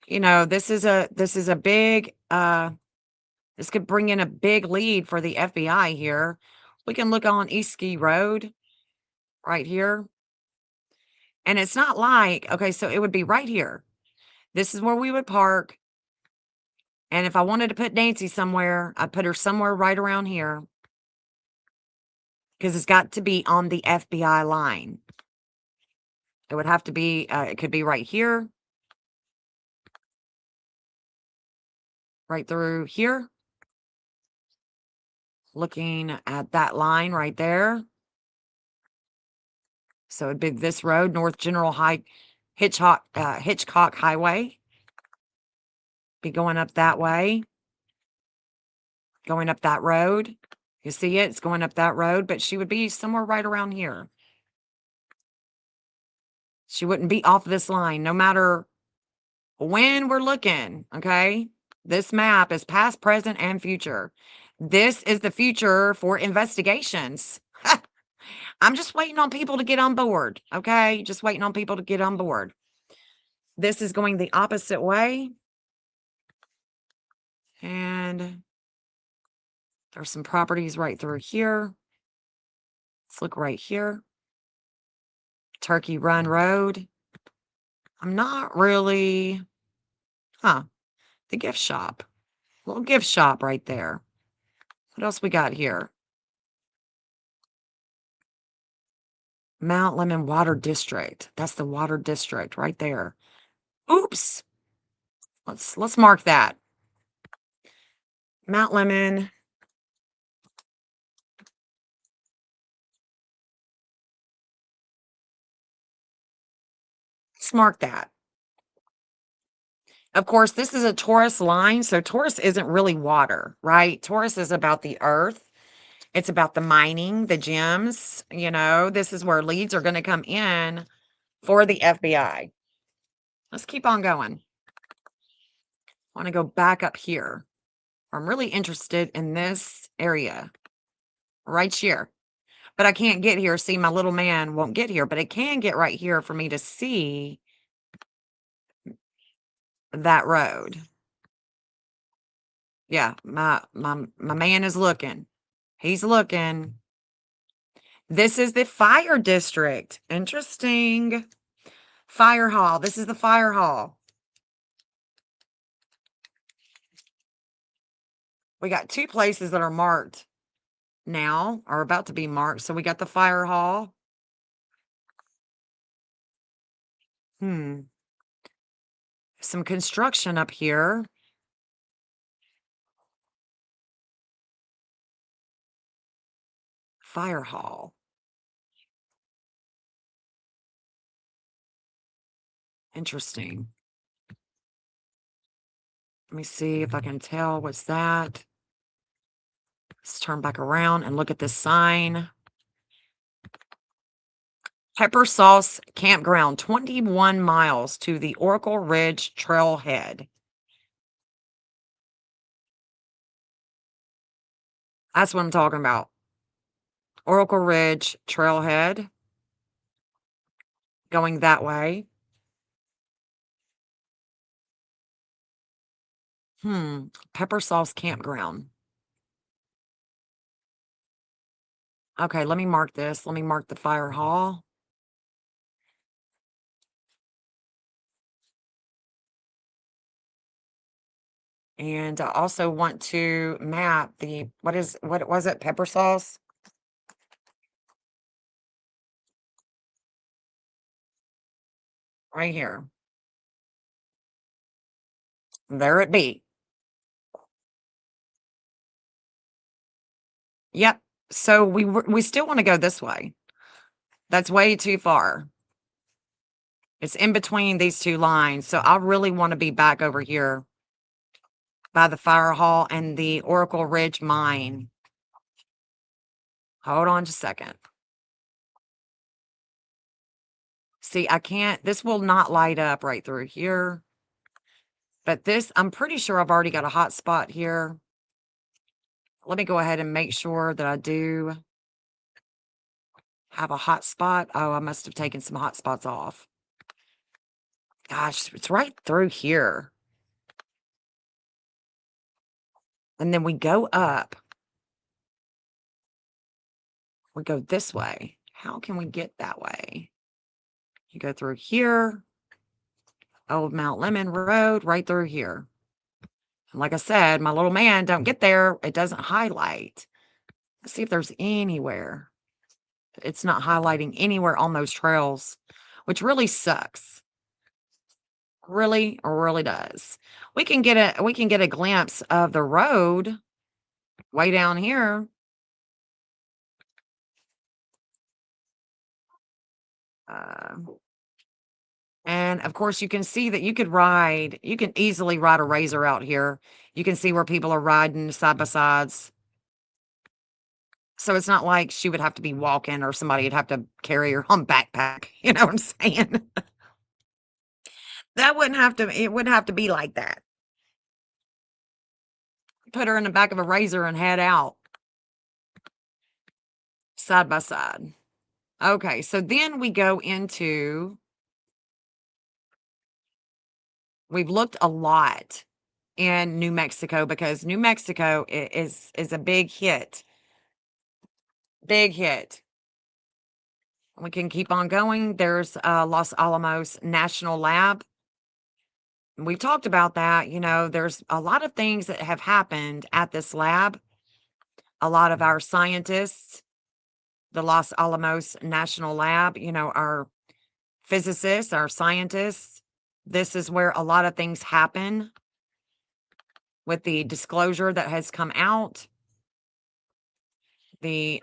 You know, this is a big, this could bring in a big lead for the FBI here. We can look on East Ski Road right here. And it's not like, okay, so it would be right here. This is where we would park. And if I wanted to put Nancy somewhere, I'd put her somewhere right around here. Because it's got to be on the FBI line. It would have to be, it could be right here. Right through here. Looking at that line right there. So it'd be this road, North General Hitchcock Highway. Be going up that way. Going up that road. You see it? It's going up that road, but she would be somewhere right around here. She wouldn't be off this line, no matter when we're looking, okay? This map is past, present, and future. This is the future for investigations. I'm just waiting on people to get on board, okay? Just waiting on people to get on board. This is going the opposite way. And there's some properties right through here. Let's look right here. Turkey Run Road. I'm not really, the gift shop. Little gift shop right there. What else we got here? Mount Lemon Water District. That's the water district right there. Oops. Let's mark that. Mount Lemon. Let's mark that. Of course, this is a Taurus line, so Taurus isn't really water, right? Taurus is about the earth. It's about the mining, the gems. You know, this is where leads are going to come in for the FBI. Let's keep on going. I want to go back up here. I'm really interested in this area right here, but I can't get here. See, my little man won't get here, but it can get right here for me to see that road. Yeah, my man is looking. He's looking. This is the fire district. Interesting. Fire hall. This is the fire hall. We got two places that are marked now, are about to be marked. So we got the fire hall. Some construction up here. Fire hall. Interesting. Let me see if I can tell what's that. Let's turn back around and look at this sign. Pepper Sauce Campground, 21 miles to the Oracle Ridge Trailhead. That's what I'm talking about. Oracle Ridge Trailhead. Going that way. Pepper Sauce Campground. Okay, let me mark this. Let me mark the fire hall. And I also want to map the, what was it? Pepper sauce? Right here. There it be. Yep. So we still want to go this way. That's way too far. It's in between these two lines. So I really want to be back over here by the fire hall and the Oracle Ridge mine. Hold on just a second. See, I can't, this will not light up right through here. But this, I'm pretty sure I've already got a hot spot here. Let me go ahead and make sure that I do have a hot spot. Oh, I must have taken some hot spots off. Gosh, it's right through here. And then we go up. We go this way. How can we get that way? You go through here. Old Mount Lemon Road, right through here. And like I said, my little man don't get there. It doesn't highlight. Let's see if there's anywhere. It's not highlighting anywhere on those trails, which really sucks. Really does. We can get a glimpse of the road way down here. And of course you can see that you can easily ride a razor out here. You can see where people are riding side by sides. So it's not like she would have to be walking or somebody would have to carry her on backpack. You know what I'm saying? It wouldn't have to be like that. Put her in the back of a razor and head out. Side by side. Okay, so then we go into, we've looked a lot in New Mexico because New Mexico is a big hit. Big hit. We can keep on going. There's Los Alamos National Lab. We've talked about that. You know, there's a lot of things that have happened at this lab. a lot of our scientists, the Los Alamos National Lab, you know, our physicists, our scientists. This is where a lot of things happen with the disclosure that has come out. The,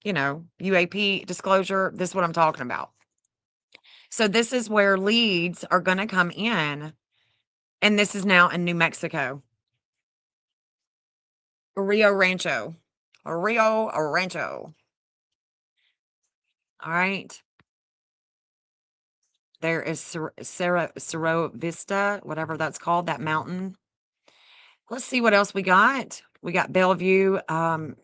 you know, UAP disclosure. This is what I'm talking about. So this is where leads are going to come in. And this is now in New Mexico. Rio Rancho. Rio Rancho. All right. There is Cerro Vista, whatever that's called, that mountain. Let's see what else we got. We got Bellevue,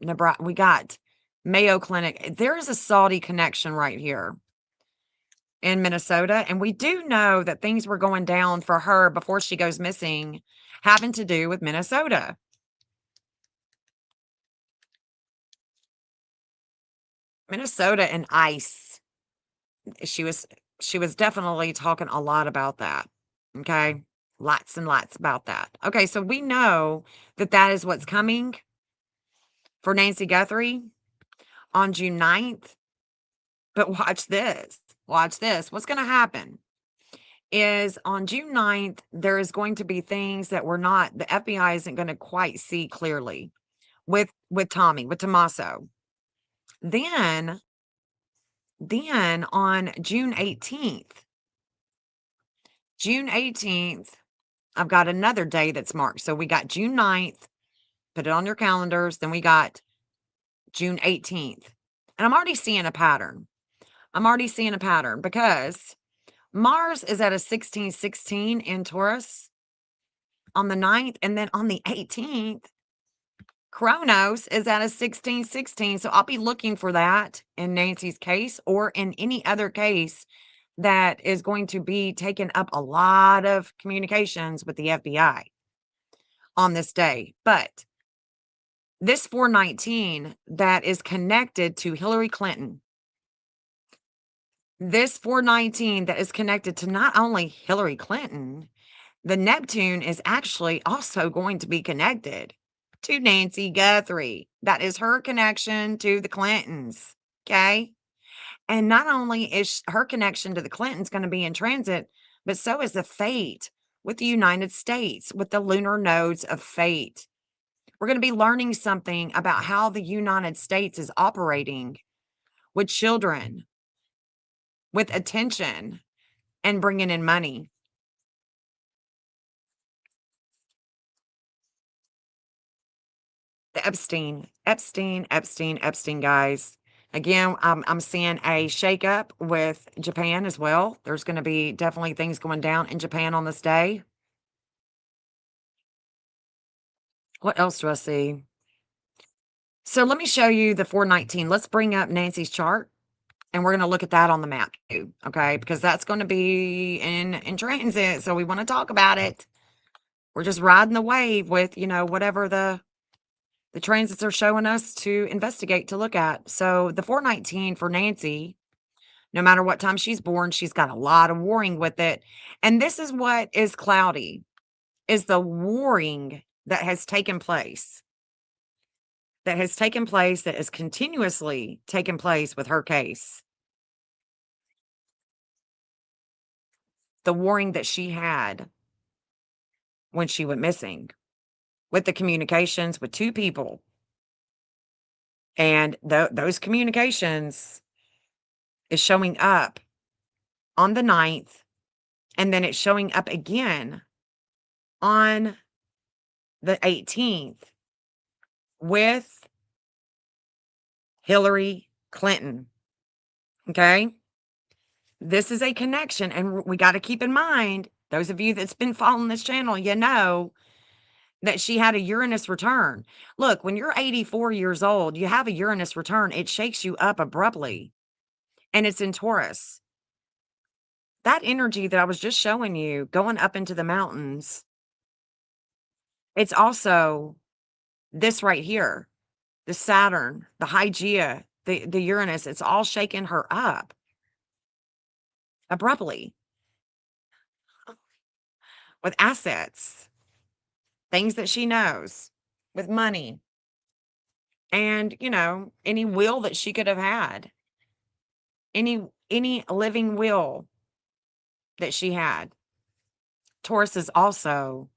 Nebraska. We got Mayo Clinic. There is a Saudi connection right here in Minnesota. And we do know that things were going down for her before she goes missing, having to do with Minnesota. Minnesota and ICE. She was definitely talking a lot about that. Okay. Lots and lots about that. Okay. So we know that that is what's coming for Nancy Guthrie on June 9th. But watch this. Watch this. What's going to happen is on June 9th, there is going to be things that the FBI isn't going to quite see clearly with Tomasso. Then on June 18th, I've got another day that's marked. So we got June 9th, put it on your calendars. Then we got June 18th. And I'm already seeing a pattern. Because Mars is at a 1616 in Taurus on the 9th. And then on the 18th, Kronos is at a 1616. So I'll be looking for that in Nancy's case or in any other case that is going to be taking up a lot of communications with the FBI on this day. But this 419 that is connected to Hillary Clinton, this 419 that is connected to not only Hillary Clinton, the Neptune is actually also going to be connected to Nancy Guthrie. That is her connection to the Clintons. Okay. And not only is her connection to the Clintons going to be in transit, but so is the fate with the United States, with the lunar nodes of fate. We're going to be learning something about how the United States is operating with children, with attention, and bringing in money. The Epstein, guys. Again, I'm seeing a shakeup with Japan as well. There's going to be definitely things going down in Japan on this day. What else do I see? So let me show you the 419. Let's bring up Nancy's chart, and we're going to look at that on the map too, okay? Because that's going to be in transit, so we want to talk about it. We're just riding the wave with, you know, whatever the transits are showing us to investigate, to look at. So the 419 for Nancy, no matter what time she's born, she's got a lot of warring with it. And this is what is cloudy, is the warring that has taken place. That is continuously taking place with her case. The warring that she had when she went missing with the communications with two people. And those communications is showing up on the 9th, and then it's showing up again on the 18th with Hillary Clinton. Okay? This is a connection, and we got to keep in mind, those of you that's been following this channel, you know that she had a Uranus return. Look, when you're 84 years old, you have a Uranus return, it shakes you up abruptly, and it's in Taurus. That energy that I was just showing you going up into the mountains, it's also this right here, the Saturn, the Hygeia, the Uranus, it's all shaking her up abruptly with assets, things that she knows, with money. and, you know, any will that she could have had, any living will that she had. Taurus is also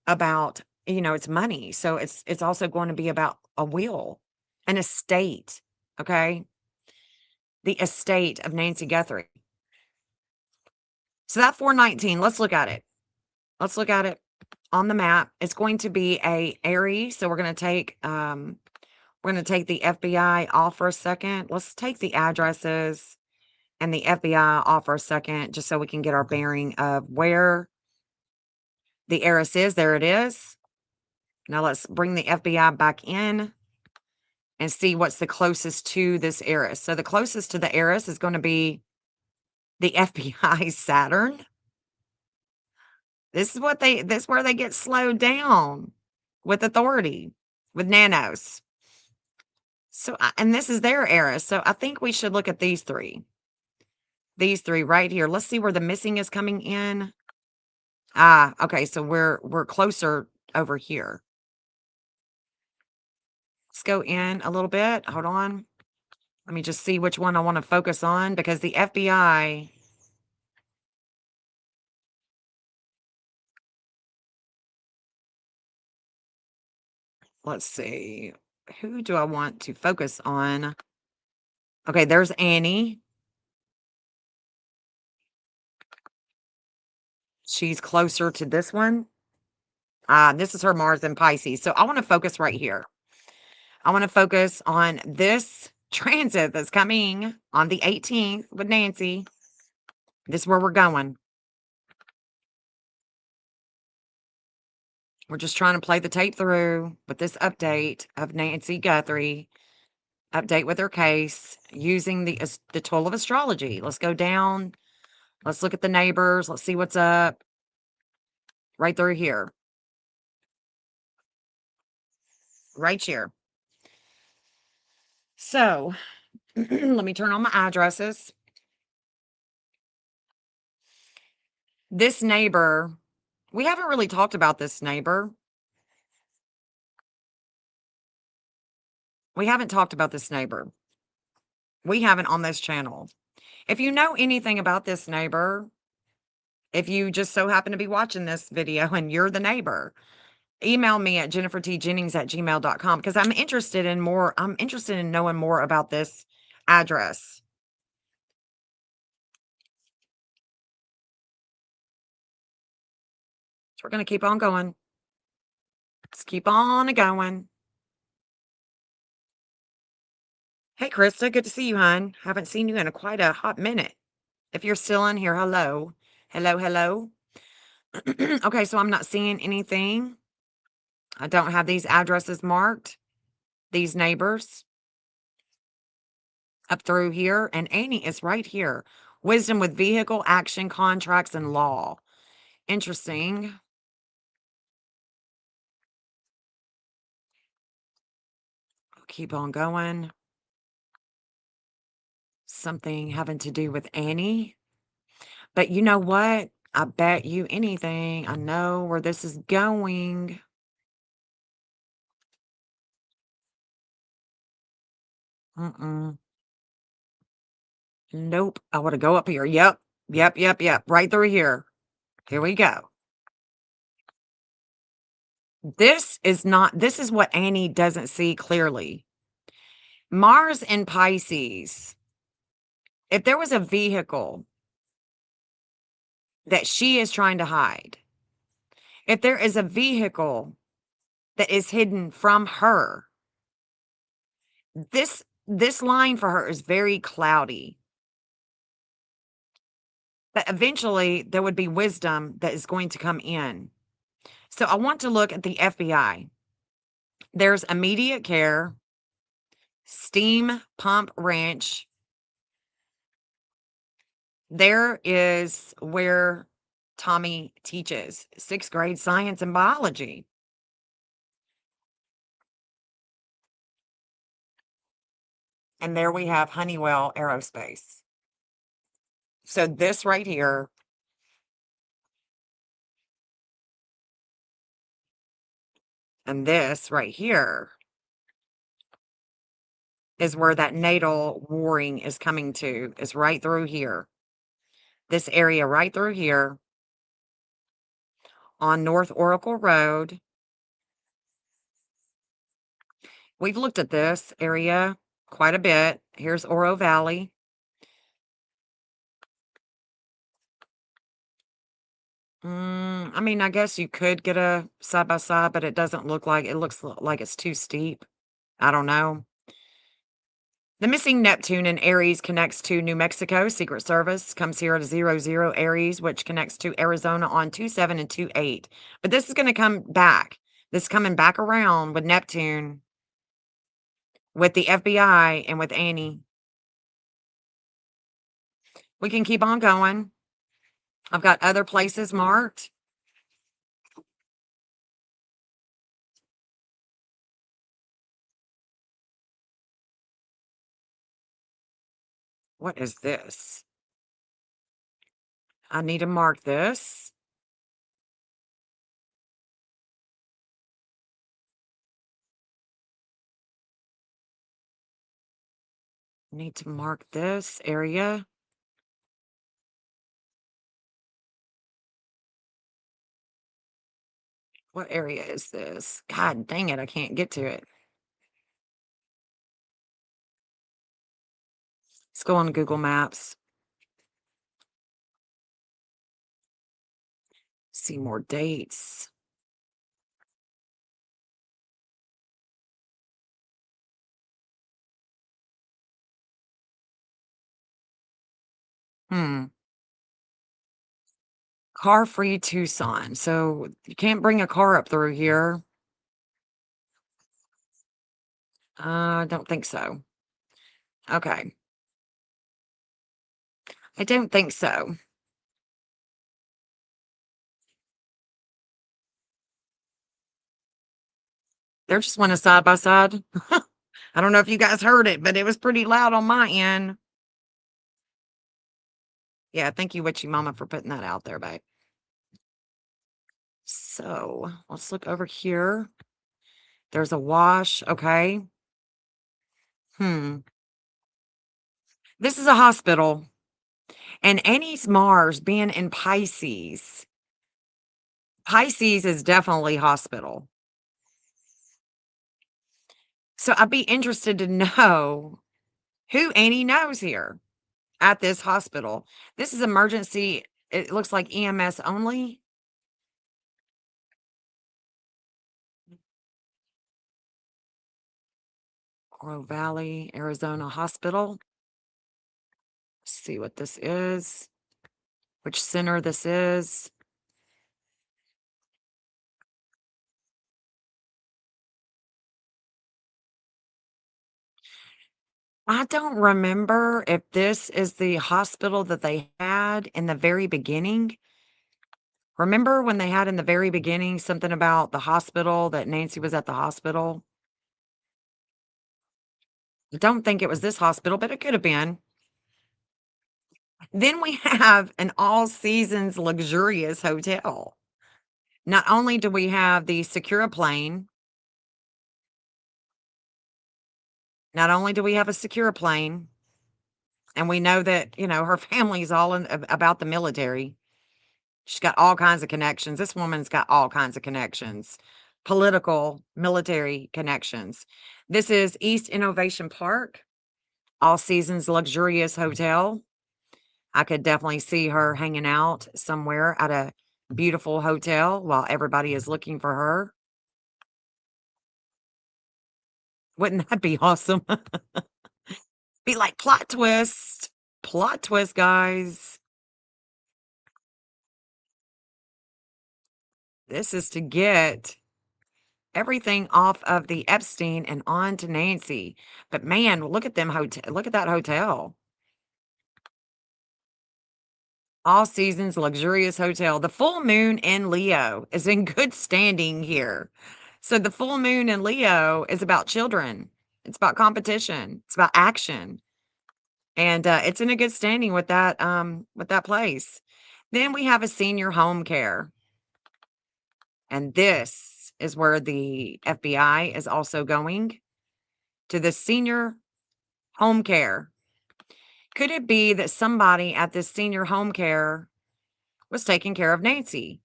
about, you know, it's money. So it's also going to be about a will, an estate, okay? The estate of Nancy Guthrie. So that 419, let's look at it. Let's look at it on the map. It's going to be a Aries. So we're going to take the FBI off for a second. Let's take the addresses and the FBI off for a second, just so we can get our bearing of where the heiress is. There it is. Now let's bring the FBI back in and see what's the closest to this heiress. So the closest to the heiress is going to be the FBI Saturn. This is where they get slowed down with authority, with Nanos. So, and this is their heiress. So I think we should look at these three. These three right here. Let's see where the missing is coming in. Ah, okay. So we're closer over here. Let's go in a little bit. Hold on. Let me just see which one I want to focus on, because the FBI, let's see. Who do I want to focus on? Okay, there's Annie. She's closer to this one. This is her Mars in Pisces. So I want to focus right here. I want to focus on this transit that's coming on the 18th with Nancy. This is where we're going. We're just trying to play the tape through with this update of Nancy Guthrie. Update with her case using the tool of astrology. Let's go down. Let's look at the neighbors. Let's see what's up. Right through here. Right here. So, let me turn on my addresses. This neighbor, we haven't really talked about this neighbor. We haven't talked about this neighbor. We haven't on this channel. If you know anything about this neighbor, if you just so happen to be watching this video and you're the neighbor, email me at jennifertjennings@gmail.com, because I'm interested in more. I'm interested in knowing more about this address. So we're going to keep on going. Let's keep on going. Hey, Krista, good to see you, hon. Haven't seen you in quite a hot minute. If you're still in here, hello. Hello, hello. Okay, so I'm not seeing anything. I don't have these addresses marked. These neighbors up through here. And Annie is right here. Wisdom with vehicle, action, contracts, and law. Interesting. I'll keep on going. Something having to do with Annie. But you know what? I bet you anything. I know where this is going. Nope. I want to go up here. Yep. Yep. Right through here. Here we go. This is what Annie doesn't see clearly. Mars in Pisces. If there was a vehicle that she is trying to hide, if there is a vehicle that is hidden from her, this line for her is very cloudy. But eventually there would be wisdom that is going to come in. So I want to look at the FBI. There's immediate care, steam pump ranch. There is where Tommy teaches 6th grade science and biology. And there we have Honeywell Aerospace. So this right here and this right here is where that natal warring is coming to, is right through here. This area right through here on North Oracle Road. We've looked at this area quite a bit. Here's Oro Valley. I mean, I guess you could get a side by side, but it doesn't look like it looks like it's too steep. I don't know. The missing Neptune in Aries connects to New Mexico. Secret Service comes here at 00 Aries, which connects to Arizona on 27 and 28. But this is going to come back. This is coming back around with Neptune, with the FBI, and with Annie. We can keep on going. I've got other places marked. What is this? I need to mark this. Need to mark this area. What area is this? God dang it, I can't get to it. Let's go on Google Maps. See more dates. Car-free Tucson. So you can't bring a car up through here. I don't think so. Okay. I don't think so. They're just one a side by side. I don't know if you guys heard it, but it was pretty loud on my end. Yeah, thank you, Witchy Mama, for putting that out there, babe. So let's look over here. There's a wash. Okay. This is a hospital. And Annie's Mars being in Pisces. Pisces is definitely hospital. So I'd be interested to know who Annie knows here at this hospital. This is emergency. It looks like EMS only. Oro Valley, Arizona Hospital. Let's see what this is, which center this is. I don't remember if this is the hospital that they had in the very beginning. Remember when they had in the very beginning something about the hospital, that Nancy was at the hospital? I don't think it was this hospital, but it could have been. Then we have an all seasons luxurious hotel. Not only do we have the Secura plane, not only do we have a Secura plane, and we know that, her family's all about the military. She's got all kinds of connections. This woman's got all kinds of connections, political, military connections. This is East Innovation Park, all seasons luxurious hotel. I could definitely see her hanging out somewhere at a beautiful hotel while everybody is looking for her. Wouldn't that be awesome? Be like plot twist, guys. This is to get everything off of the Epstein and on to Nancy. But man, look at them look at that hotel. All seasons luxurious hotel. The full moon in Leo is in good standing here. So the full moon in Leo is about children. It's about competition. It's about action. And it's in a good standing with that place. Then we have a senior home care. And this is where the FBI is also going, to the senior home care. Could it be that somebody at this senior home care was taking care of Nancy?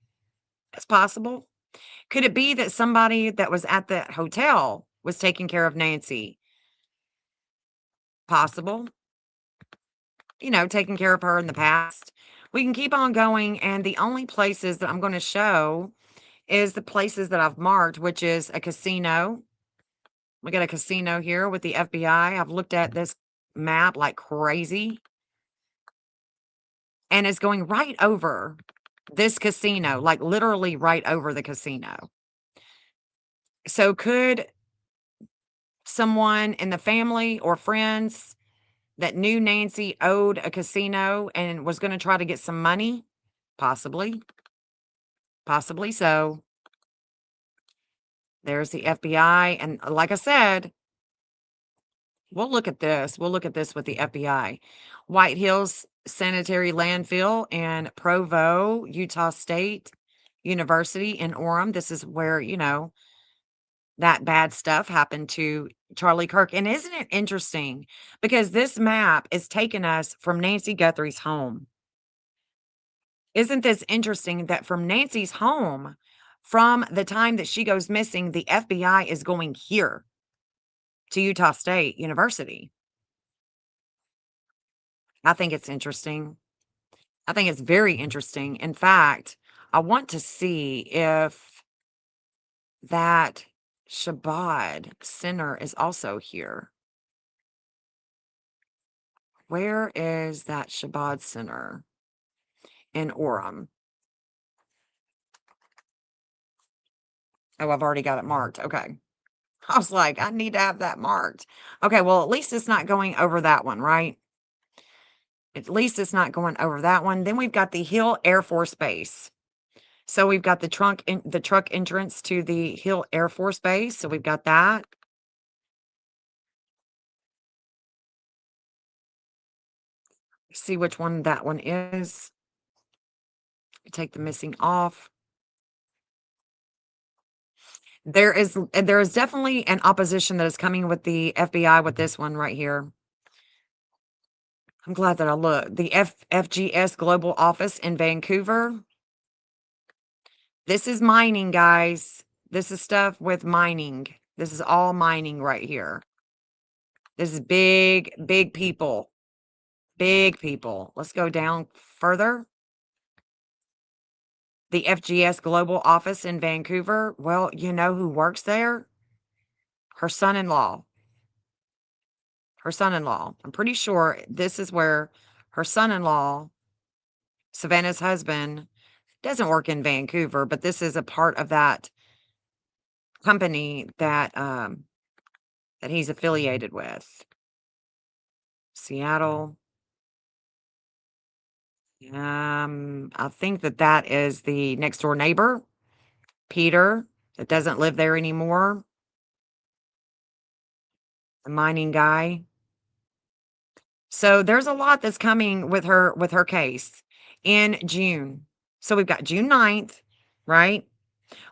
It's possible. Could it be that somebody that was at the hotel was taking care of Nancy? Possible. Taking care of her in the past. We can keep on going, and the only places that I'm going to show is the places that I've marked, which is a casino. We got a casino here with the FBI. I've looked at this map like crazy, and it's going right over this casino, like literally right over the casino. So could someone in the family or friends that knew Nancy owed a casino and was going to try to get some money? Possibly. Possibly so. There's the FBI. And like I said, we'll look at this. We'll look at this with the FBI. White Hills Sanitary Landfill in Provo, Utah State University in Orem. This is where, that bad stuff happened to Charlie Kirk. And isn't it interesting? Because this map is taking us from Nancy Guthrie's home. Isn't this interesting that from Nancy's home, from the time that she goes missing, the FBI is going here to Utah State University? I think it's interesting. I think it's very interesting. In fact, I want to see if that Shabbat Center is also here. Where is that Shabbat Center? In Orem. Oh, I've already got it marked. Okay. I was like, I need to have that marked. Okay, well, at least it's not going over that one, right? At least it's not going over that one. Then we've got the Hill Air Force Base. So we've got the truck entrance to the Hill Air Force Base. So we've got that. See which one that one is. Take the missing off. There is definitely an opposition that is coming with the FBI with this one right here. I'm glad that I looked. The FGS Global Office in Vancouver. This is mining, guys. This is stuff with mining. This is all mining right here. This is big, big people. Big people. Let's go down further. The FGS Global Office in Vancouver. Well, you know who works there? Her son-in-law. Her son-in-law. I'm pretty sure this is where her son-in-law, Savannah's husband, doesn't work in Vancouver, but this is a part of that company that that he's affiliated with. Seattle. I think that is the next door neighbor, Peter, that doesn't live there anymore. The mining guy. So there's a lot that's coming with her case in June. So we've got June 9th, right?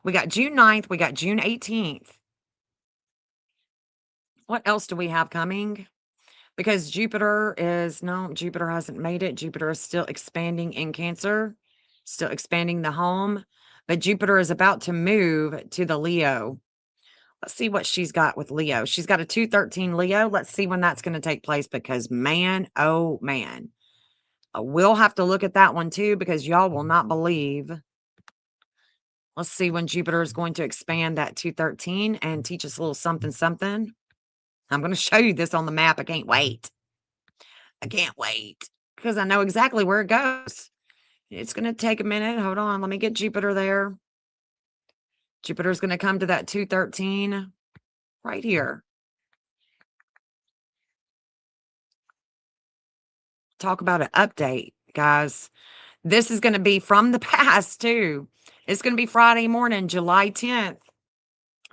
We got June 9th, we got June 18th. What else do we have coming? Because Jupiter hasn't made it. Jupiter is still expanding in Cancer, still expanding the home, but Jupiter is about to move to the Leo. Let's see what she's got with Leo. She's got a 213 Leo. Let's see when that's going to take place because man, oh man. We'll have to look at that one too because y'all will not believe. Let's see when Jupiter is going to expand that 213 and teach us a little something, something. I'm going to show you this on the map. I can't wait. I can't wait because I know exactly where it goes. It's going to take a minute. Hold on. Let me get Jupiter there. Jupiter's going to come to that 213 right here. Talk about an update, guys. This is going to be from the past, too. It's going to be Friday morning, July 10th.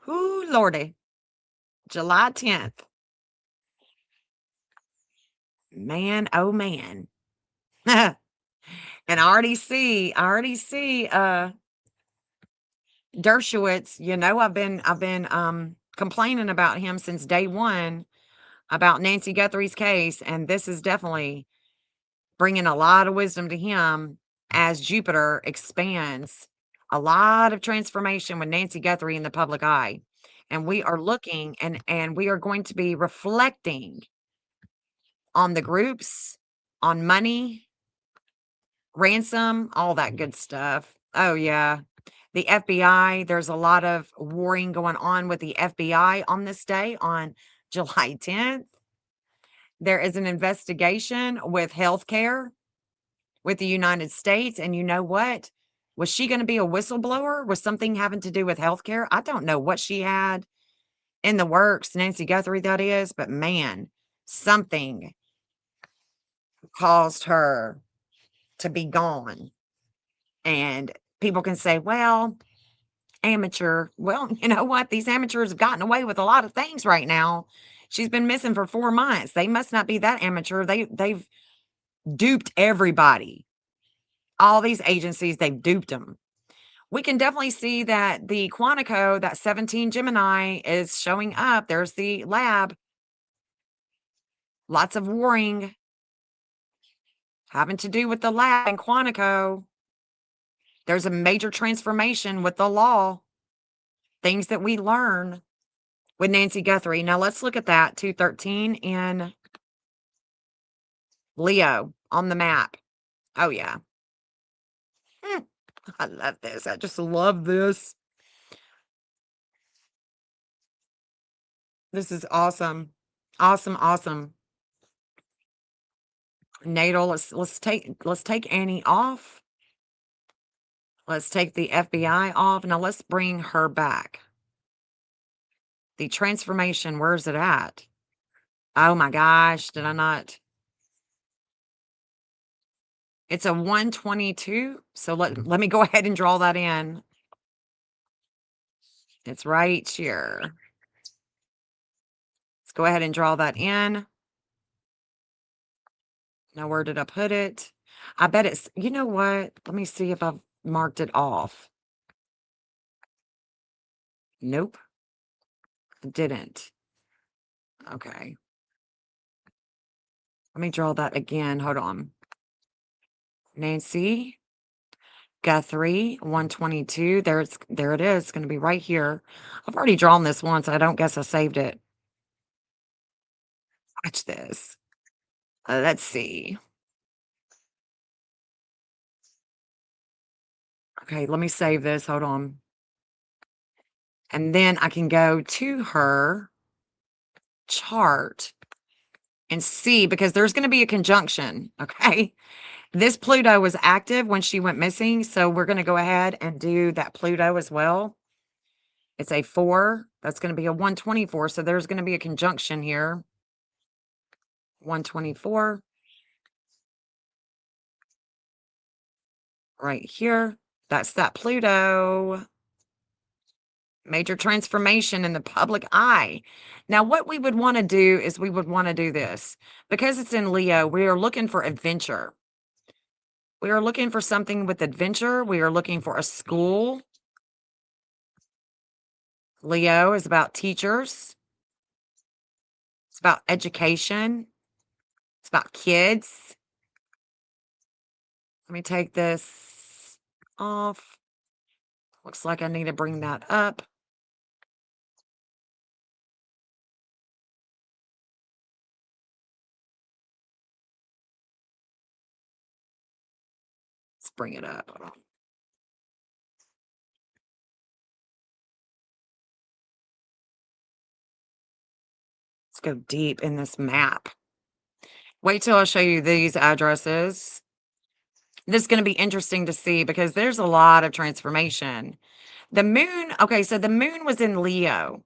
Ooh, Lordy. July 10th. Man, oh man. And I already see Dershowitz, I've been complaining about him since day one about Nancy Guthrie's case, and this is definitely bringing a lot of wisdom to him as Jupiter expands. A lot of transformation with Nancy Guthrie in the public eye. And we are looking and we are going to be reflecting on the groups, on money, ransom, all that good stuff. Oh, yeah. The FBI, there's a lot of warring going on with the FBI on this day, on July 10th. There is an investigation with healthcare with the United States. And you know what? Was she going to be a whistleblower? Was something having to do with healthcare? I don't know what she had in the works, Nancy Guthrie, that is, but man, something caused her to be gone. And people can say, well, amateur. Well, you know what? These amateurs have gotten away with a lot of things right now. She's been missing for 4 months. They must not be that amateur. They've duped everybody. All these agencies, they've duped them. We can definitely see that the Quantico, that 17 Gemini, is showing up. There's the lab. Lots of warring having to do with the lab in Quantico. There's a major transformation with the law. Things that we learn with Nancy Guthrie. Now let's look at that 213 in Leo on the map. Oh, yeah. I love this. I just love this. This is awesome. Awesome, awesome. Natal, let's take Annie off. Let's take the FBI off. Now let's bring her back. The transformation, where's it at? Oh my gosh, did I not? It's a 122. So let me go ahead and draw that in. It's right here. Let's go ahead and draw that in. Now, where did I put it? I bet it's, you know what? Let me see if I've marked it off. Nope. I didn't. Okay. Let me draw that again. Hold on. Nancy Guthrie, 122. There it is. It's going to be right here. I've already drawn this once. I don't guess I saved it. Watch this. Let's see. Okay, let me save this. Hold on. And then I can go to her chart and see, because there's going to be a conjunction. Okay. This Pluto was active when she went missing. So we're going to go ahead and do that Pluto as well. It's a 4. That's going to be a 124. So there's going to be a conjunction here. 124. Right here. That's that Pluto. Major transformation in the public eye. Now, what we would want to do is we would want to do this. Because it's in Leo, we are looking for adventure. We are looking for something with adventure. We are looking for a school. Leo is about teachers. It's about education. It's about kids. Let me take this off. Looks like I need to bring that up. Let's bring it up. Let's go deep in this map. Wait till I show you these addresses. This is going to be interesting to see because there's a lot of transformation. The moon, okay, so the moon was in Leo,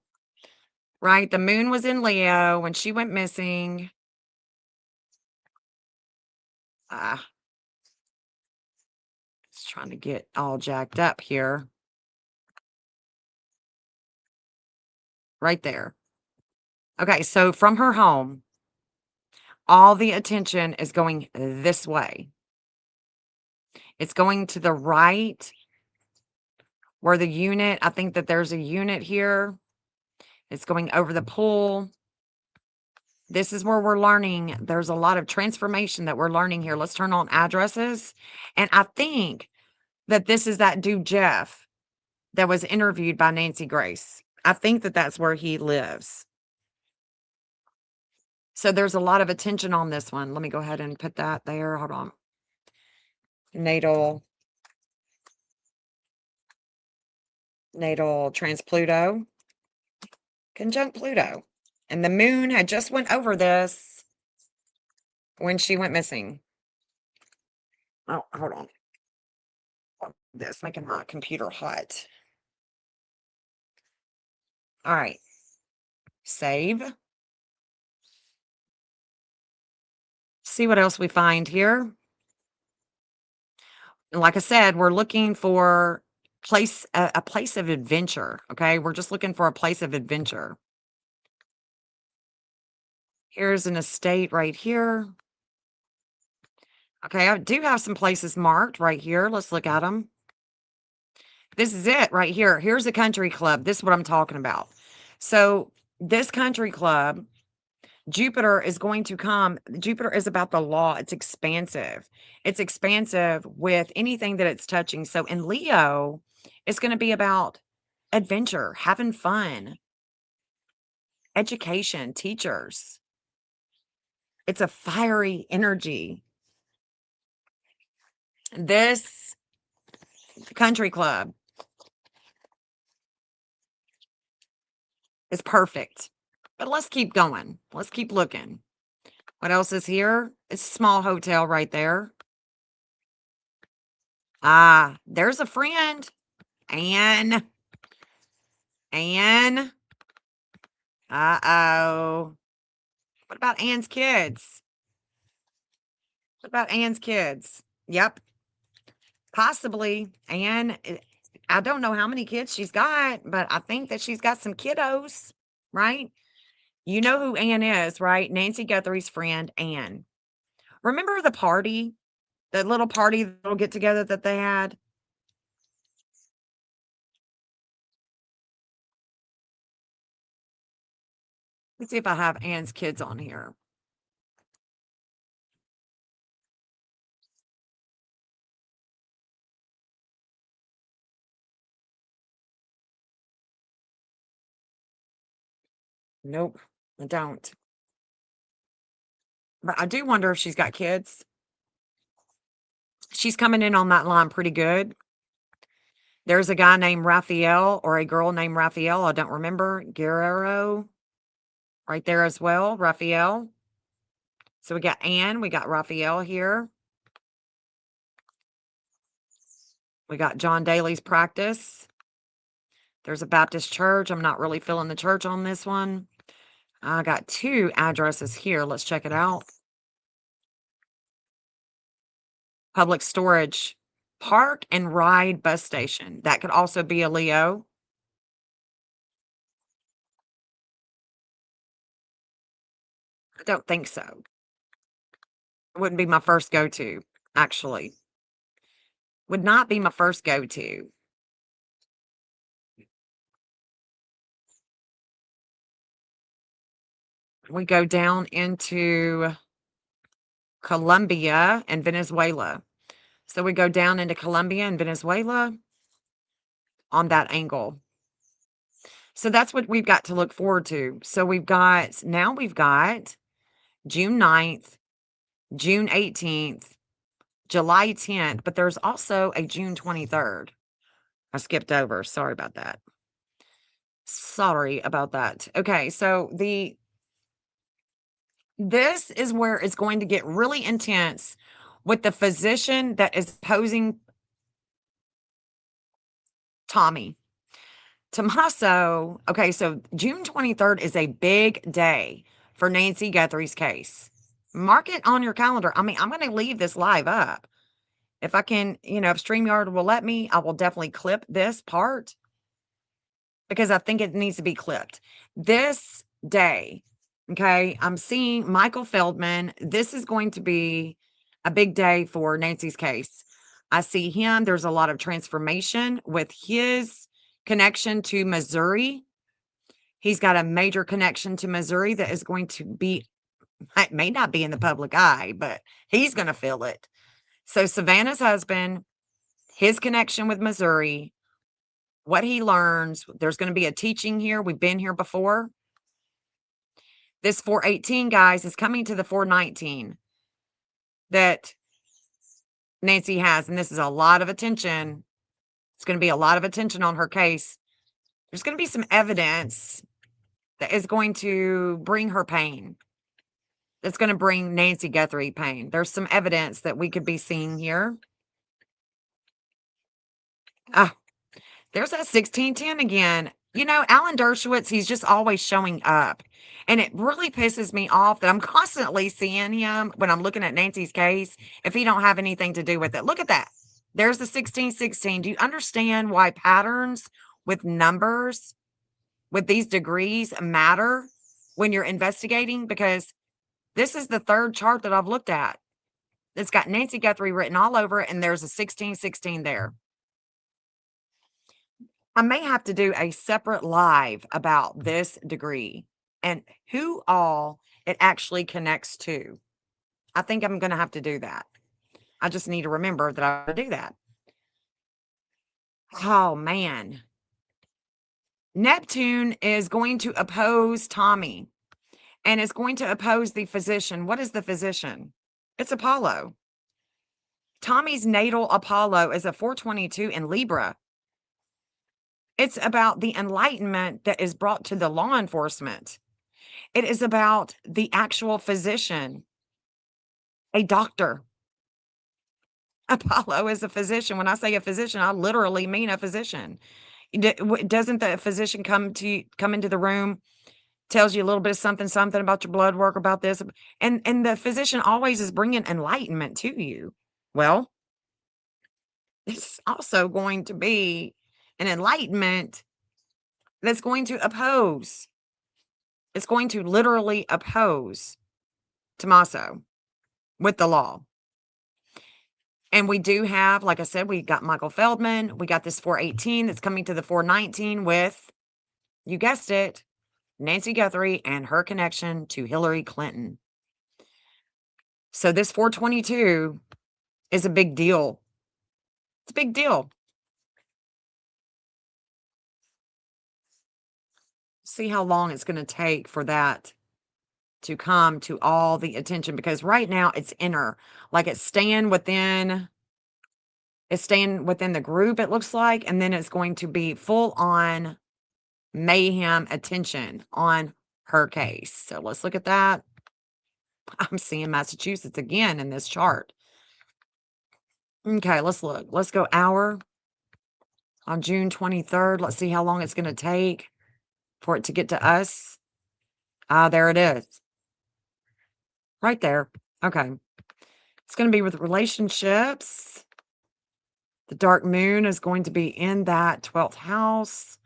right? The moon was in Leo when she went missing. Just trying to get all jacked up here. Right there. Okay, so from her home, all the attention is going this way. It's going to the right where the unit, I think that there's a unit here. It's going over the pool. This is where we're learning. There's a lot of transformation that we're learning here. Let's turn on addresses. And I think that this is that dude, Jeff, that was interviewed by Nancy Grace. I think that that's where he lives. So there's a lot of attention on this one. Let me go ahead and put that there. Hold on. Natal trans Pluto, conjunct Pluto. And the moon had just went over this when she went missing. Oh, hold on. This making my computer hot. All right. Save. See what else we find here. And like I said, we're looking for a place of adventure. Okay. We're just looking for a place of adventure. Here's an estate right here. Okay. I do have some places marked right here. Let's look at them. This is it right here. Here's a country club. This is what I'm talking about. So this country club, Jupiter is going to come. Jupiter is about the law. It's expansive. It's expansive with anything that it's touching. So in Leo, it's going to be about adventure, having fun, education, teachers. It's a fiery energy. This country club is perfect. But let's keep going. Let's keep looking. What else is here? It's a small hotel right there. Ah, there's a friend. Anne. Anne. Uh-oh. What about Anne's kids? What about Anne's kids? Yep. Possibly. Anne, I don't know how many kids she's got, but I think that she's got some kiddos, right? You know who Anne is, right? Nancy Guthrie's friend, Anne. Remember the party? That little party, the little get together that they had? Let's see if I have Anne's kids on here. Nope, I don't. But I do wonder if she's got kids. She's coming in on that line pretty good. There's a guy named Raphael or a girl named Raphael. I don't remember. Guerrero right there as well. Raphael. So we got Anne. We got Raphael here. We got John Daly's practice. There's a Baptist church. I'm not really feeling the church on this one. I got 2 addresses here. Let's check it out. Public storage, park and ride bus station. That could also be a Leo. I don't think so. It wouldn't be my first go-to, actually. Would not be my first go-to. We go down into Colombia and Venezuela. So we go down into Colombia and Venezuela on that angle. So that's what we've got to look forward to. So we've got June 9th, June 18th, July 10th, but there's also a June 23rd. I skipped over. Sorry about that. Sorry about that. Okay, so this is where it's going to get really intense with the physician that is posing Tommy. Tomasso, okay, so June 23rd is a big day for Nancy Guthrie's case. Mark it on your calendar. I mean, I'm going to leave this live up. If I can, if StreamYard will let me, I will definitely clip this part because I think it needs to be clipped. This day, okay, I'm seeing Michael Feldman. This is going to be a big day for Nancy's case. I see him. There's a lot of transformation with his connection to Missouri. He's got a major connection to Missouri that is going to be It may not be in the public eye, but he's going to feel it. So Savannah's husband, his connection with Missouri, what he learns, there's going to be a teaching here. We've been here before. This 418, guys, is coming to the 419 that Nancy has, and this is a lot of attention. It's going to be a lot of attention on her case. There's going to be some evidence that is going to bring her pain. That's going to bring Nancy Guthrie pain. There's some evidence that we could be seeing here. Ah, there's that 1610 again. You know, Alan Dershowitz, he's just always showing up. And it really pisses me off that I'm constantly seeing him when I'm looking at Nancy's case if he don't have anything to do with it. Look at that. There's the 1616. Do you understand why patterns with numbers, with these degrees matter when you're investigating? Because this is the third chart that I've looked at. It's got Nancy Guthrie written all over it, and there's a 1616 there. I may have to do a separate live about this degree and who all it actually connects to. I think I'm going to have to do that. I just need to remember that I do that. Oh, man. Neptune is going to oppose Tommy, and it's going to oppose the physician. What is the physician? It's Apollo. Tommy's natal Apollo is a 422 in Libra. It's about the enlightenment that is brought to the law enforcement. It is about the actual physician, a doctor. Apollo is a physician. When I say a physician, I literally mean a physician. Doesn't the physician come into the room, tells you a little bit of something about your blood work, about this, and the physician always is bringing enlightenment to you. Well, it's also going to be an enlightenment that's going to oppose. It's going to literally oppose Tomasso with the law. And we do have, like I said, we got Michael Feldman. We got this 418 that's coming to the 419 with, you guessed it, Nancy Guthrie and her connection to Hillary Clinton. So this 422 is a big deal. It's a big deal. See how long it's going to take for that to come to all the attention, because right now it's inner, like it's staying within the group, it looks like, and then it's going to be full on mayhem attention on her case. So let's look at that. I'm seeing Massachusetts again in this chart. Okay, let's look. Let's go hour on June 23rd. Let's see how long it's going to take for it to get to us. There it is. Right there. Okay. It's going to be with relationships. The dark moon is going to be in that 12th house.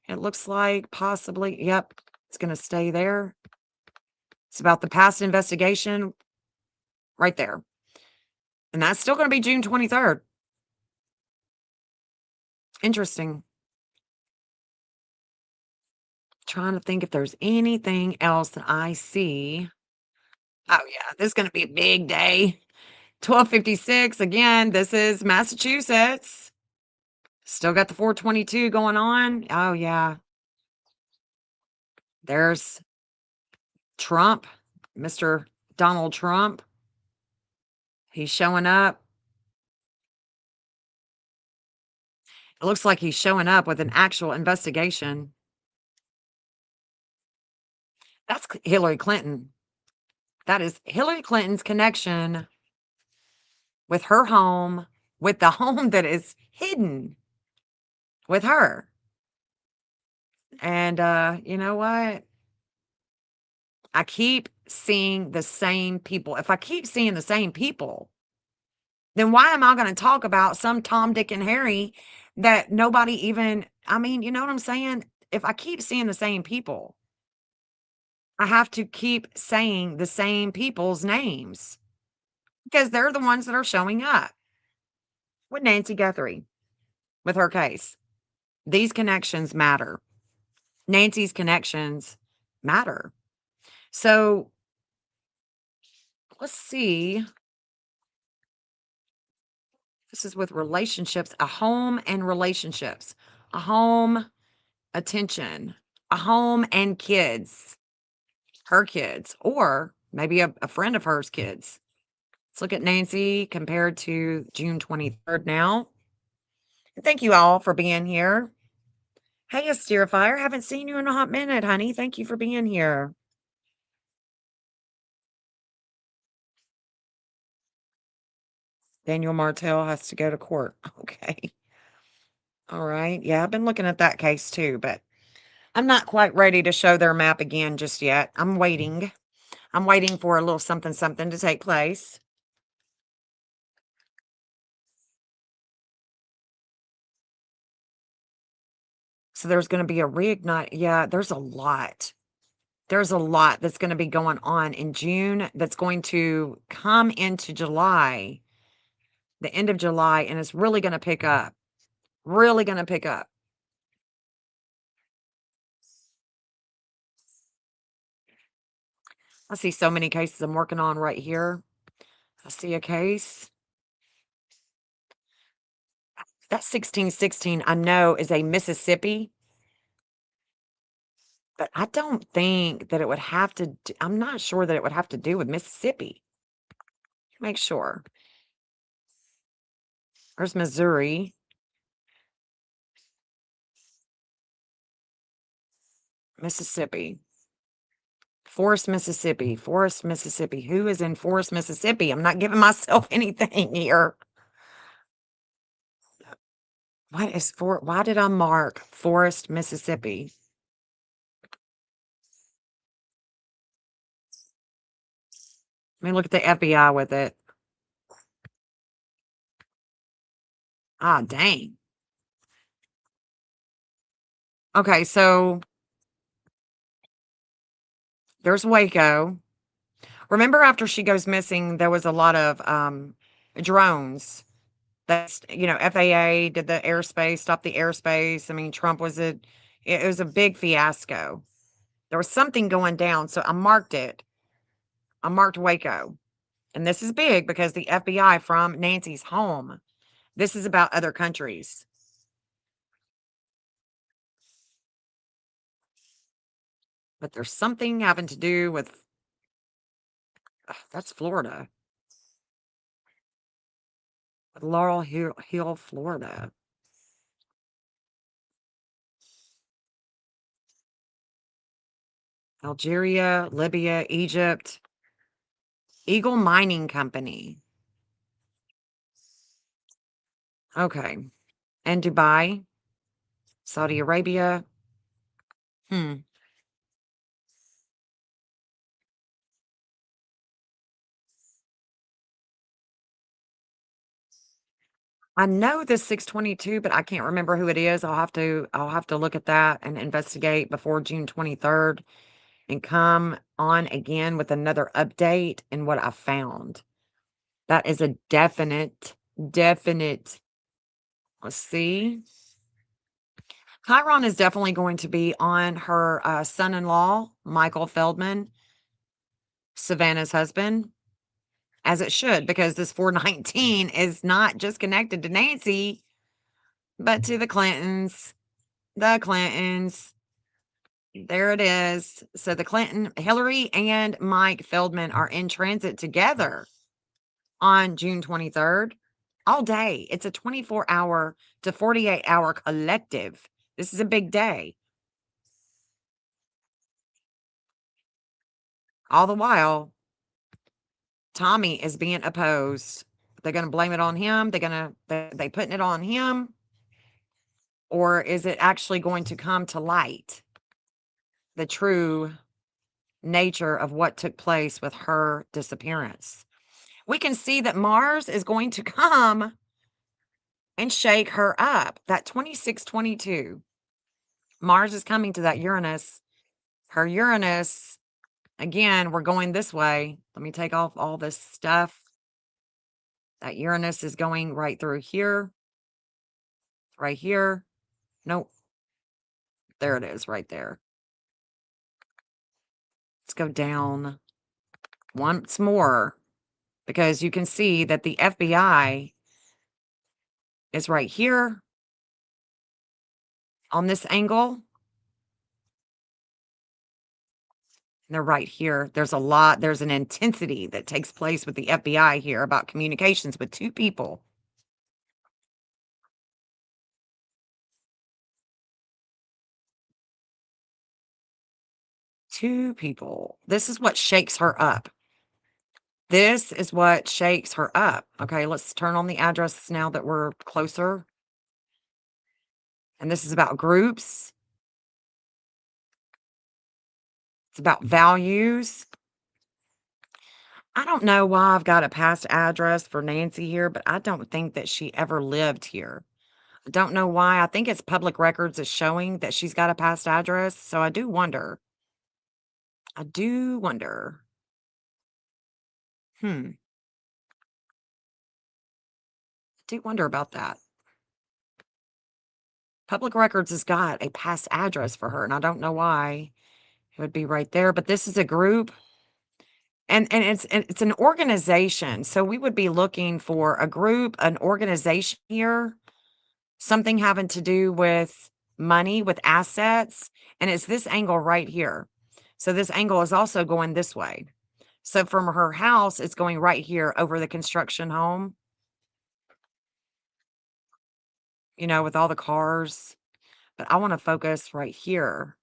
It looks like possibly, yep, it's going to stay there. It's about the past investigation right there. And that's still going to be June 23rd. Interesting. Trying to think if there's anything else that I see. Oh, yeah, this is going to be a big day. 1256. Again, this is Massachusetts. Still got the 422 going on. Oh, yeah. There's Trump, Mr. Donald Trump. He's showing up. It looks like he's showing up with an actual investigation. That's Hillary Clinton. That is Hillary Clinton's connection with her home, with the home that is hidden with her. And you know what? I keep seeing the same people. If I keep seeing the same people, then why am I going to talk about some Tom, Dick, and Harry that nobody even, I mean, you know what I'm saying? If I keep seeing the same people, I have to keep saying the same people's names because they're the ones that are showing up with Nancy Guthrie, with her case. These connections matter. Nancy's connections matter. So let's see. This is with relationships, a home and relationships, a home, attention, a home and kids, her kids, or maybe a friend of hers kids. Let's look at Nancy compared to June 23rd now. Thank you all for being here. Hey, Asterifier, haven't seen you in a hot minute, honey. Thank you for being here. Daniel Martell has to go to court. Okay. All right. Yeah, I've been looking at that case too, but I'm not quite ready to show their map again just yet. I'm waiting. I'm waiting for a little something something to take place. So there's going to be a reignite. Yeah, there's a lot. There's a lot that's going to be going on in June that's going to come into July, the end of July, and it's really going to pick up. Really going to pick up. I see so many cases I'm working on right here. I see a case. That 1616 I know is a Mississippi, but I don't think that it would have to. I'm not sure that it would have to do with Mississippi. Make sure. There's Missouri. Mississippi. Forest, Mississippi. Forest, Mississippi. Who is in Forest, Mississippi? I'm not giving myself anything here. Why did I mark Forest, Mississippi? Let me look at the FBI with it. Ah, dang. Okay, so there's Waco. Remember after she goes missing, there was a lot of drones. That's, FAA did the airspace, stopped the airspace. I mean, Trump it was a big fiasco. There was something going down, so I marked it. I marked Waco. And this is big because the FBI from Nancy's home. This is about other countries. But there's something having to do with that's Florida. Laurel Hill, Florida. Algeria, Libya, Egypt. Eagle Mining Company. Okay. And Dubai, Saudi Arabia. I know this 622, but I can't remember who it is. I'll have to look at that and investigate before June 23rd and come on again with another update and what I found. That is a definite. Let's see. Chiron is definitely going to be on her son-in-law, Michael Feldman, Savannah's husband, as it should, because this 419 is not just connected to Nancy, but to the Clintons. The Clintons. There it is. So Hillary and Mike Feldman are in transit together on June 23rd. All day. It's a 24-hour to 48-hour collective. This is a big day. All the while, Tommy is being opposed. They're going to blame it on him. They putting it on him, or is it actually going to come to light the true nature of what took place with her disappearance? We can see that Mars is going to come and shake her up. That 2622. Mars is coming to that Uranus. Her Uranus, again, we're going this way. Let me take off all this stuff. That Uranus is going right through here. Right here. Nope. There it is, right there. Let's go down once more. because you can see that the FBI is right here on this angle. They're right here. There's an intensity that takes place with the FBI here about communications with two people. Two people. This is what shakes her up. This is what shakes her up. Okay, let's turn on the address now that we're closer. And this is about groups. It's about values. I don't know why I've got a past address for Nancy here, but I don't think that she ever lived here. I don't know why. I think it's public records is showing that she's got a past address. So I do wonder. I do wonder. I do wonder about that. Public records has got a past address for her, and I don't know why it would be right there. But this is a group, and it's an organization. So we would be looking for a group, an organization here, something having to do with money, with assets, and it's this angle right here. So this angle is also going this way. So from her house, it's going right here over the construction home, with all the cars. But I want to focus right here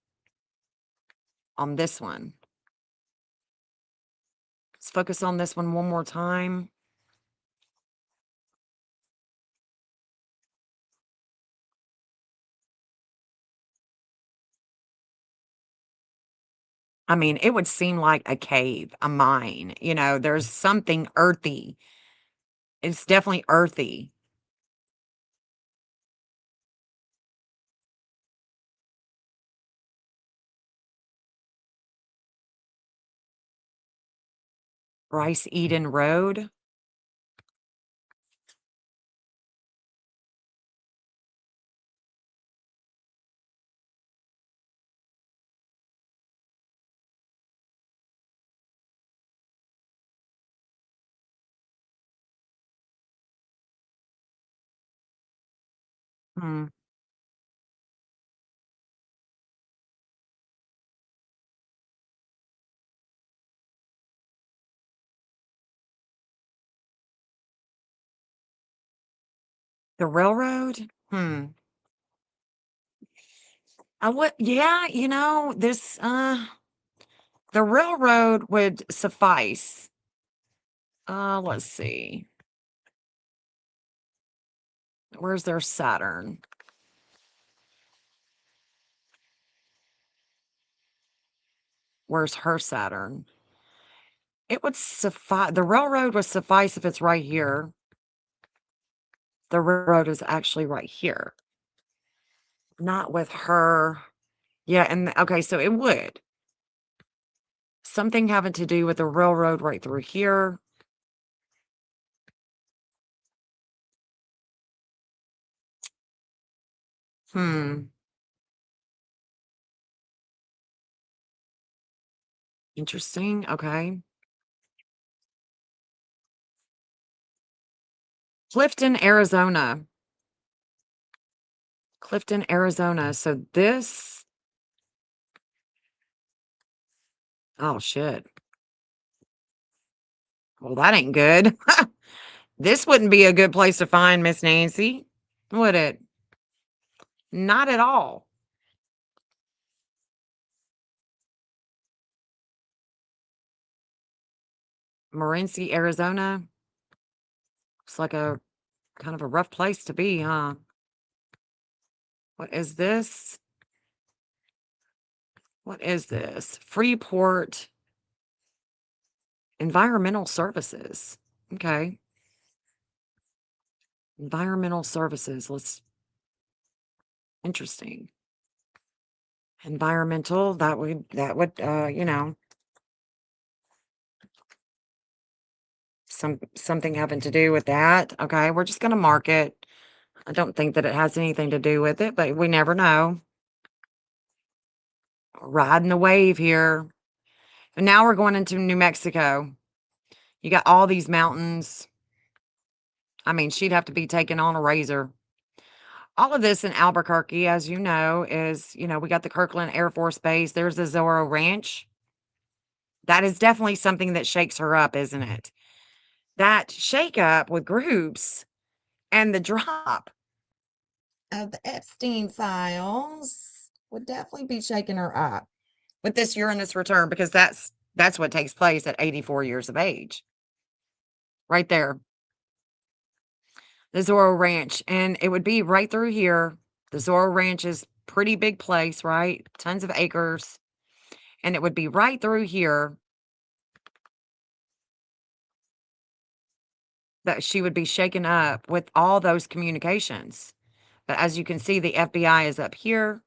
on this one. Let's focus on this one more time. I mean, it would seem like a cave, a mine. There's something earthy. It's definitely earthy. Bryce Eden Road. Hmm. The railroad? I would, yeah, the railroad would suffice. Let's see. Where's their Saturn? Where's her Saturn? It would suffice. The railroad would suffice if it's right here. The railroad is actually right here. Not with her. Yeah, and okay, so it would. Something having to do with the railroad right through here. Interesting. Okay. Clifton, Arizona. Clifton, Arizona. So this. Oh, shit. Well, that ain't good. This wouldn't be a good place to find Miss Nancy, would it? Not at all. Morenci, Arizona. Looks like a kind of a rough place to be, huh? What is this? What is this? Freeport Environmental Services. Okay. Environmental Services. Interesting. Environmental, that would, something having to do with that. Okay, we're just gonna mark it. I don't think that it has anything to do with it, but we never know. Riding the wave here. And now we're going into New Mexico. You got all these mountains. I mean, she'd have to be taken on a razor. All of this in Albuquerque, as you know, is, we got the Kirkland Air Force Base. There's the Zorro Ranch. That is definitely something that shakes her up, isn't it? That shake up with groups and the drop of the Epstein files would definitely be shaking her up with this Uranus return, because that's what takes place at 84 years of age. Right there. The Zorro Ranch. And it would be right through here. The Zorro Ranch is pretty big place, right? Tons of acres. And it would be right through here that she would be shaken up with all those communications. But as you can see, the FBI is up here.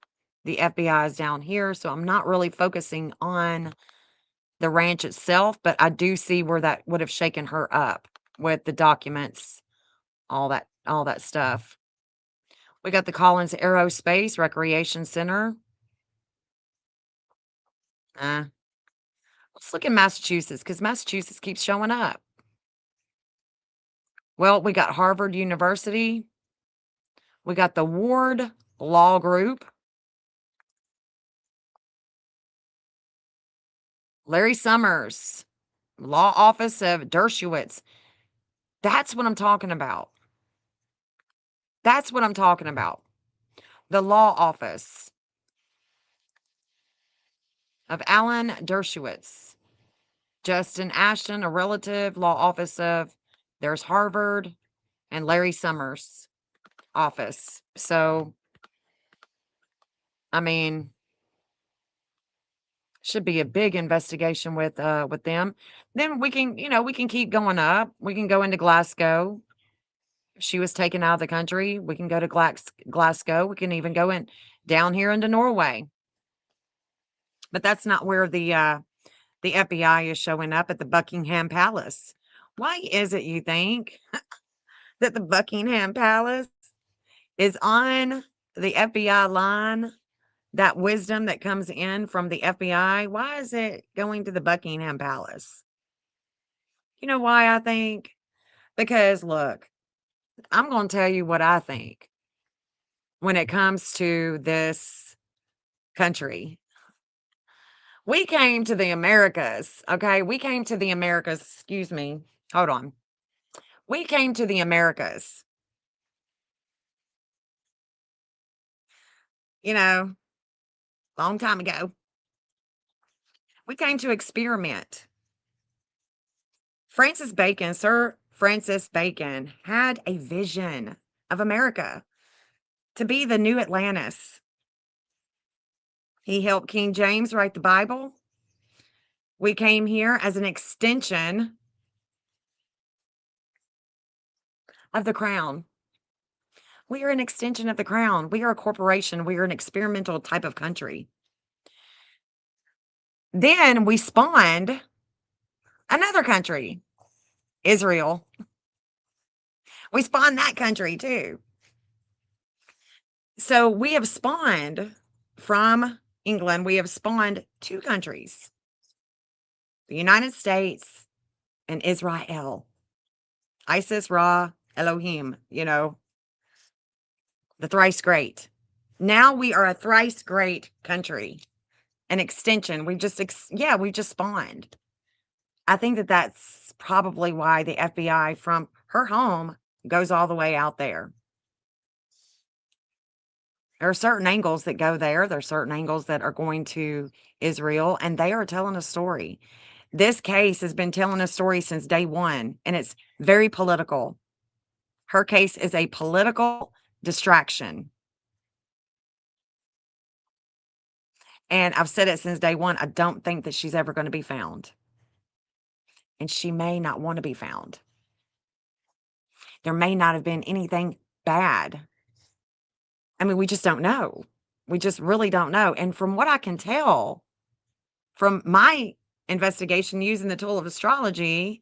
The FBI is down here. So I'm not really focusing on the ranch itself, but I do see where that would have shaken her up with the documents, all that stuff. We got the Collins Aerospace Recreation Center. Let's look at Massachusetts, because Massachusetts keeps showing up. Well, we got Harvard University. We got the Ward Law Group. Larry Summers, Law Office of Dershowitz. That's what I'm talking about. That's what I'm talking about. The Law Office of Alan Dershowitz. Justin Ashton, a relative, Law Office of, there's Harvard, and Larry Summers' office. So, I mean, should be a big investigation with them. Then we can keep going up. We can go into Glasgow. She was taken out of the country. We can go to Glasgow. We can even go in down here into Norway. But that's not where the FBI is showing up, at the Buckingham Palace. Why is it, you think, that the Buckingham Palace is on the FBI line? That wisdom that comes in from the FBI, why is it going to the Buckingham Palace? You know why I think? Because look, I'm going to tell you what I think when it comes to this country. We came to the Americas, okay? We came to the Americas, excuse me. Hold on. We came to the Americas. Long time ago. We came to experiment. Sir Francis Bacon had a vision of America to be the new Atlantis. He helped King James write the Bible. We came here as an extension of the crown. We are an extension of the crown. We are a corporation. We are an experimental type of country. Then we spawned another country, Israel. We spawned that country too. So we have spawned from England. We have spawned two countries, the United States and Israel. Isis, Ra, Elohim, the thrice great. Now we are a thrice great country, an extension. We've just spawned. I think that that's probably why the FBI from her home goes all the way out there. There are certain angles that go there. There are certain angles that are going to Israel, and they are telling a story. This case has been telling a story since day one, and it's very political. Her case is a political distraction. And I've said it since day one. I don't think that she's ever going to be found. And she may not want to be found. There may not have been anything bad. I mean, we just don't know. We just really don't know. And from what I can tell, from my investigation using the tool of astrology,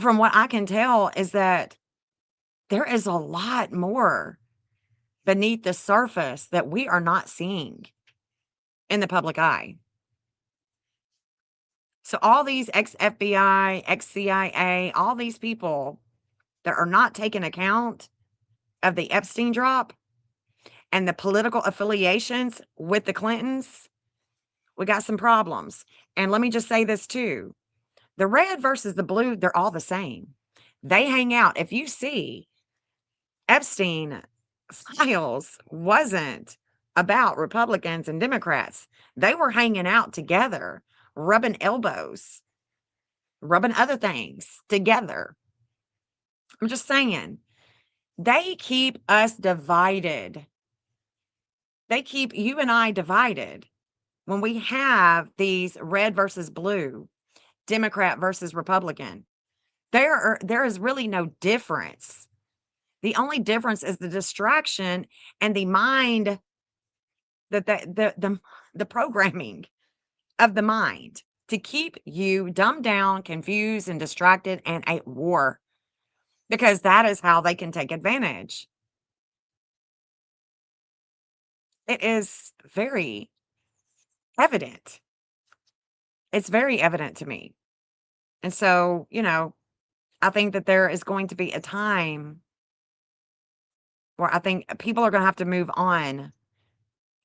from what I can tell is that there is a lot more beneath the surface that we are not seeing in the public eye. So all these ex-FBI, ex-CIA, all these people that are not taking account of the Epstein drop and the political affiliations with the Clintons, we got some problems. And let me just say this too. The red versus the blue, they're all the same. They hang out. If you see Epstein files wasn't about Republicans and Democrats. They were hanging out together, rubbing elbows, rubbing other things together. I'm just saying, they keep us divided. They keep you and I divided when we have these red versus blue, Democrat versus Republican. There is really no difference. The only difference is the distraction and the mind that the programming of the mind to keep you dumbed down, confused, and distracted and at war, because that is how they can take advantage. It is very evident. It's very evident to me. And so, I think that there is going to be a time where I think people are going to have to move on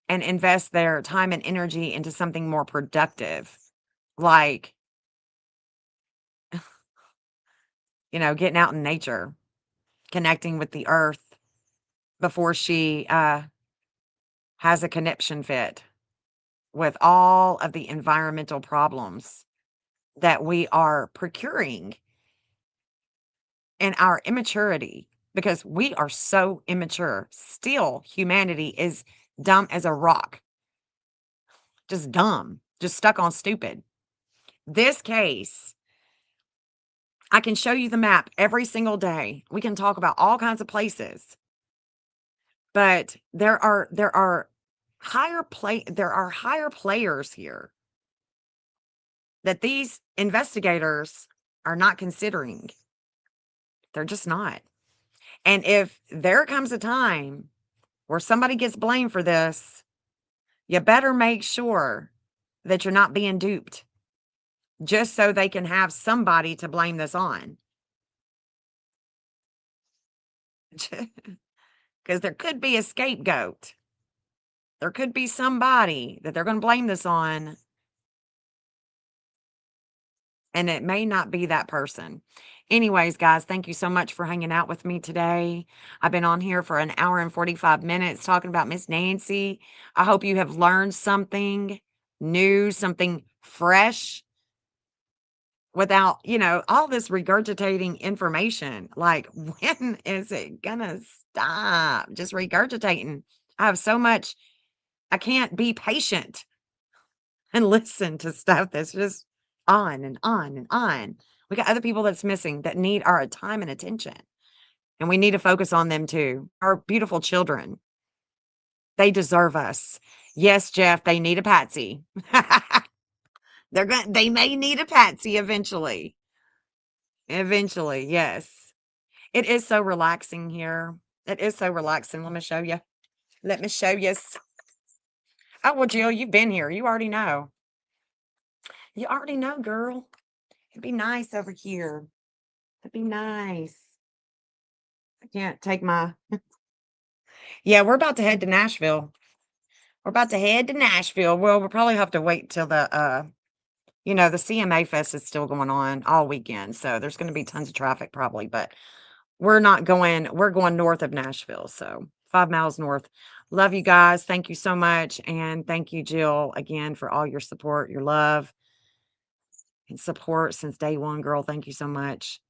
and invest their time and energy into something more productive, like, getting out in nature, connecting with the earth before she has a conniption fit with all of the environmental problems that we are procuring in our immaturity, because we are so immature. Still, humanity is dumb as a rock, just dumb, just stuck on stupid. This case, I can show you the map every single day. We can talk about all kinds of places. But there are higher players here that these investigators are not considering. They're just not. And if there comes a time where somebody gets blamed for this, you better make sure that you're not being duped just so they can have somebody to blame this on. Because there could be a scapegoat. There could be somebody that they're going to blame this on, and it may not be that person. Anyways, guys, thank you so much for hanging out with me today. I've been on here for an hour and 45 minutes talking about Miss Nancy. I hope you have learned something new, something fresh, without, all this regurgitating information. Like, when is it gonna stop? Just regurgitating. I have so much, I can't be patient and listen to stuff that's just on and on and on. We got other people that's missing that need our time and attention, and we need to focus on them too. Our beautiful children, they deserve us. Yes, Jeff, they need a patsy. They may need a patsy eventually. Eventually, yes. It is so relaxing here. It is so relaxing. Let me show you. Let me show you. Oh, well, Jill, you've been here. You already know. You already know, girl. It'd be nice over here. It'd be nice. I can't take my. Yeah, we're about to head to Nashville. We're about to head to Nashville. Well, we'll probably have to wait till the CMA Fest is still going on all weekend. So there's going to be tons of traffic probably, but we're going north of Nashville. So 5 miles north. Love you guys. Thank you so much. And thank you, Jill, again, for all your support, your love and support since day one, girl. Thank you so much.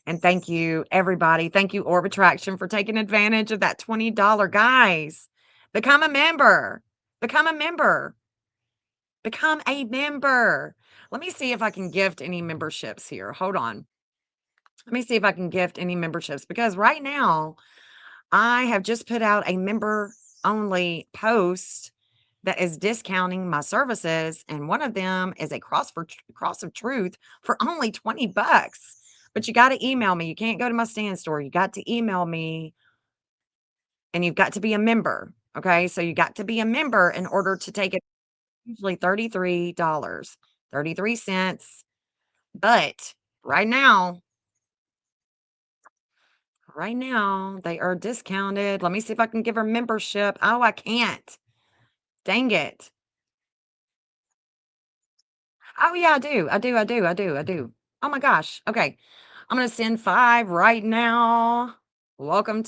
And thank you, everybody. Thank you, Orbitraction, for taking advantage of that $20. Guys, become a member. Become a member. Become a member. Let me see if I can gift any memberships here. Hold on. Let me see if I can gift any memberships, because right now I have just put out a member only post that is discounting my services. And one of them is a cross of truth for only $20. But you got to email me. You can't go to my stand store. You got to email me, and you've got to be a member. Okay. So you got to be a member in order to take it. Usually $33. 33 cents. But right now, they are discounted. Let me see if I can give her membership. Oh, I can't. Dang it. Oh, yeah, I do. Oh my gosh. Okay. I'm going to send 5 right now. Welcome,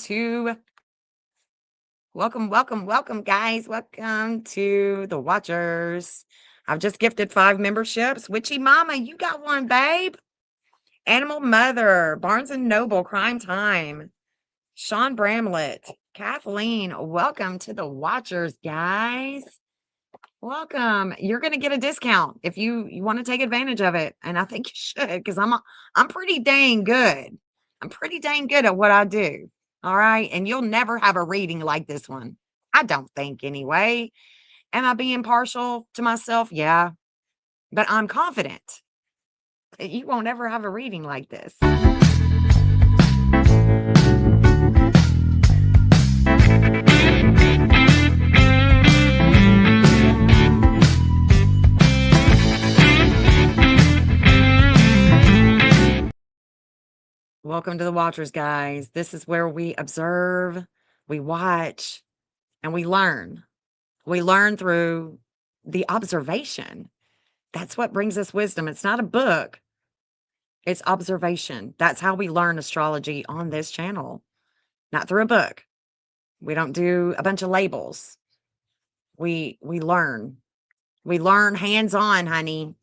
guys. Welcome to the Watchers. I've just gifted 5 memberships. Witchy Mama, you got one, babe. Animal Mother, Barnes and Noble, Crime Time. Sean Bramlett, Kathleen, welcome to the Watchers, guys. Welcome. You're going to get a discount if you want to take advantage of it. And I think you should, because I'm pretty dang good. I'm pretty dang good at what I do. All right. And you'll never have a reading like this one. I don't think, anyway. Am I being partial to myself? Yeah. But I'm confident that you won't ever have a reading like this. Welcome to the Watchers, guys. This is where we observe, we watch, and we learn. We learn through the observation. That's what brings us wisdom. It's not a book, it's observation. That's how we learn astrology on this channel, not through a book. We don't do a bunch of labels. We learn. We learn hands-on, honey.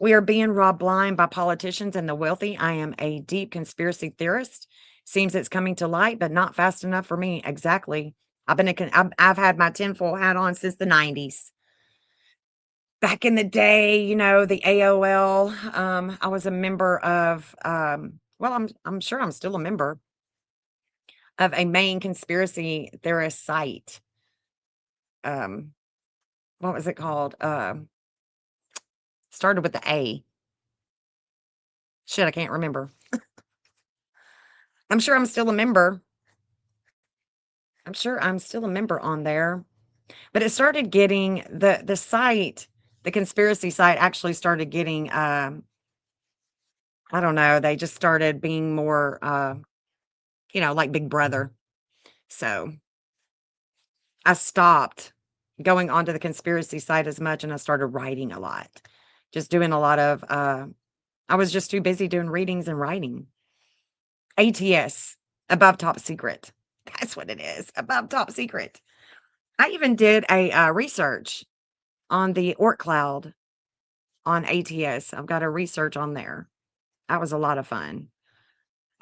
We are being robbed blind by politicians and the wealthy. I am a deep conspiracy theorist. Seems it's coming to light, but not fast enough for me. Exactly. I've had my tinfoil hat on since the 90s. Back in the day, the AOL. I was a member of. Well, I'm sure I'm still a member of a main conspiracy theorist site. What was it called? Started with the A. Shit, I can't remember. I'm sure I'm still a member. I'm sure I'm still a member on there. But it started getting the site, the conspiracy site actually started getting I don't know, they just started being more like Big Brother. So I stopped going onto the conspiracy site as much and I started writing a lot. Just doing a lot of I was just too busy doing readings and writing. ATS, above top secret. That's what it is, above top secret. I even did a research on the Oort cloud on ATS. I've got a research on there. That was a lot of fun.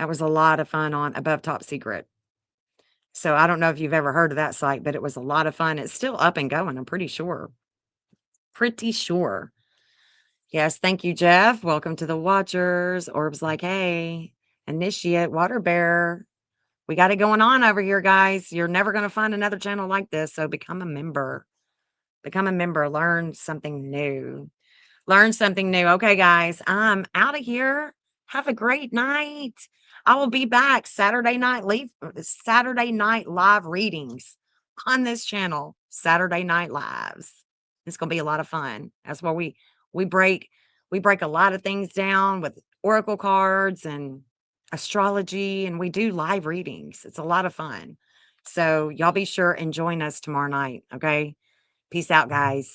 That was a lot of fun on above top secret. So I don't know if you've ever heard of that site, but it was a lot of fun. It's still up and going, I'm pretty sure. Pretty sure. Yes, thank you, Jeff. Welcome to the Watchers. Orb's like, hey, initiate, water bear. We got it going on over here, guys. You're never going to find another channel like this, so become a member. Become a member. Learn something new. Learn something new. Okay, guys, I'm out of here. Have a great night. I will be back Saturday night live readings on this channel. Saturday Night Lives. It's gonna be a lot of fun. That's where we break a lot of things down with oracle cards and astrology, and we do live readings. It's a lot of fun. So y'all be sure and join us tomorrow night. Okay. Peace out, guys.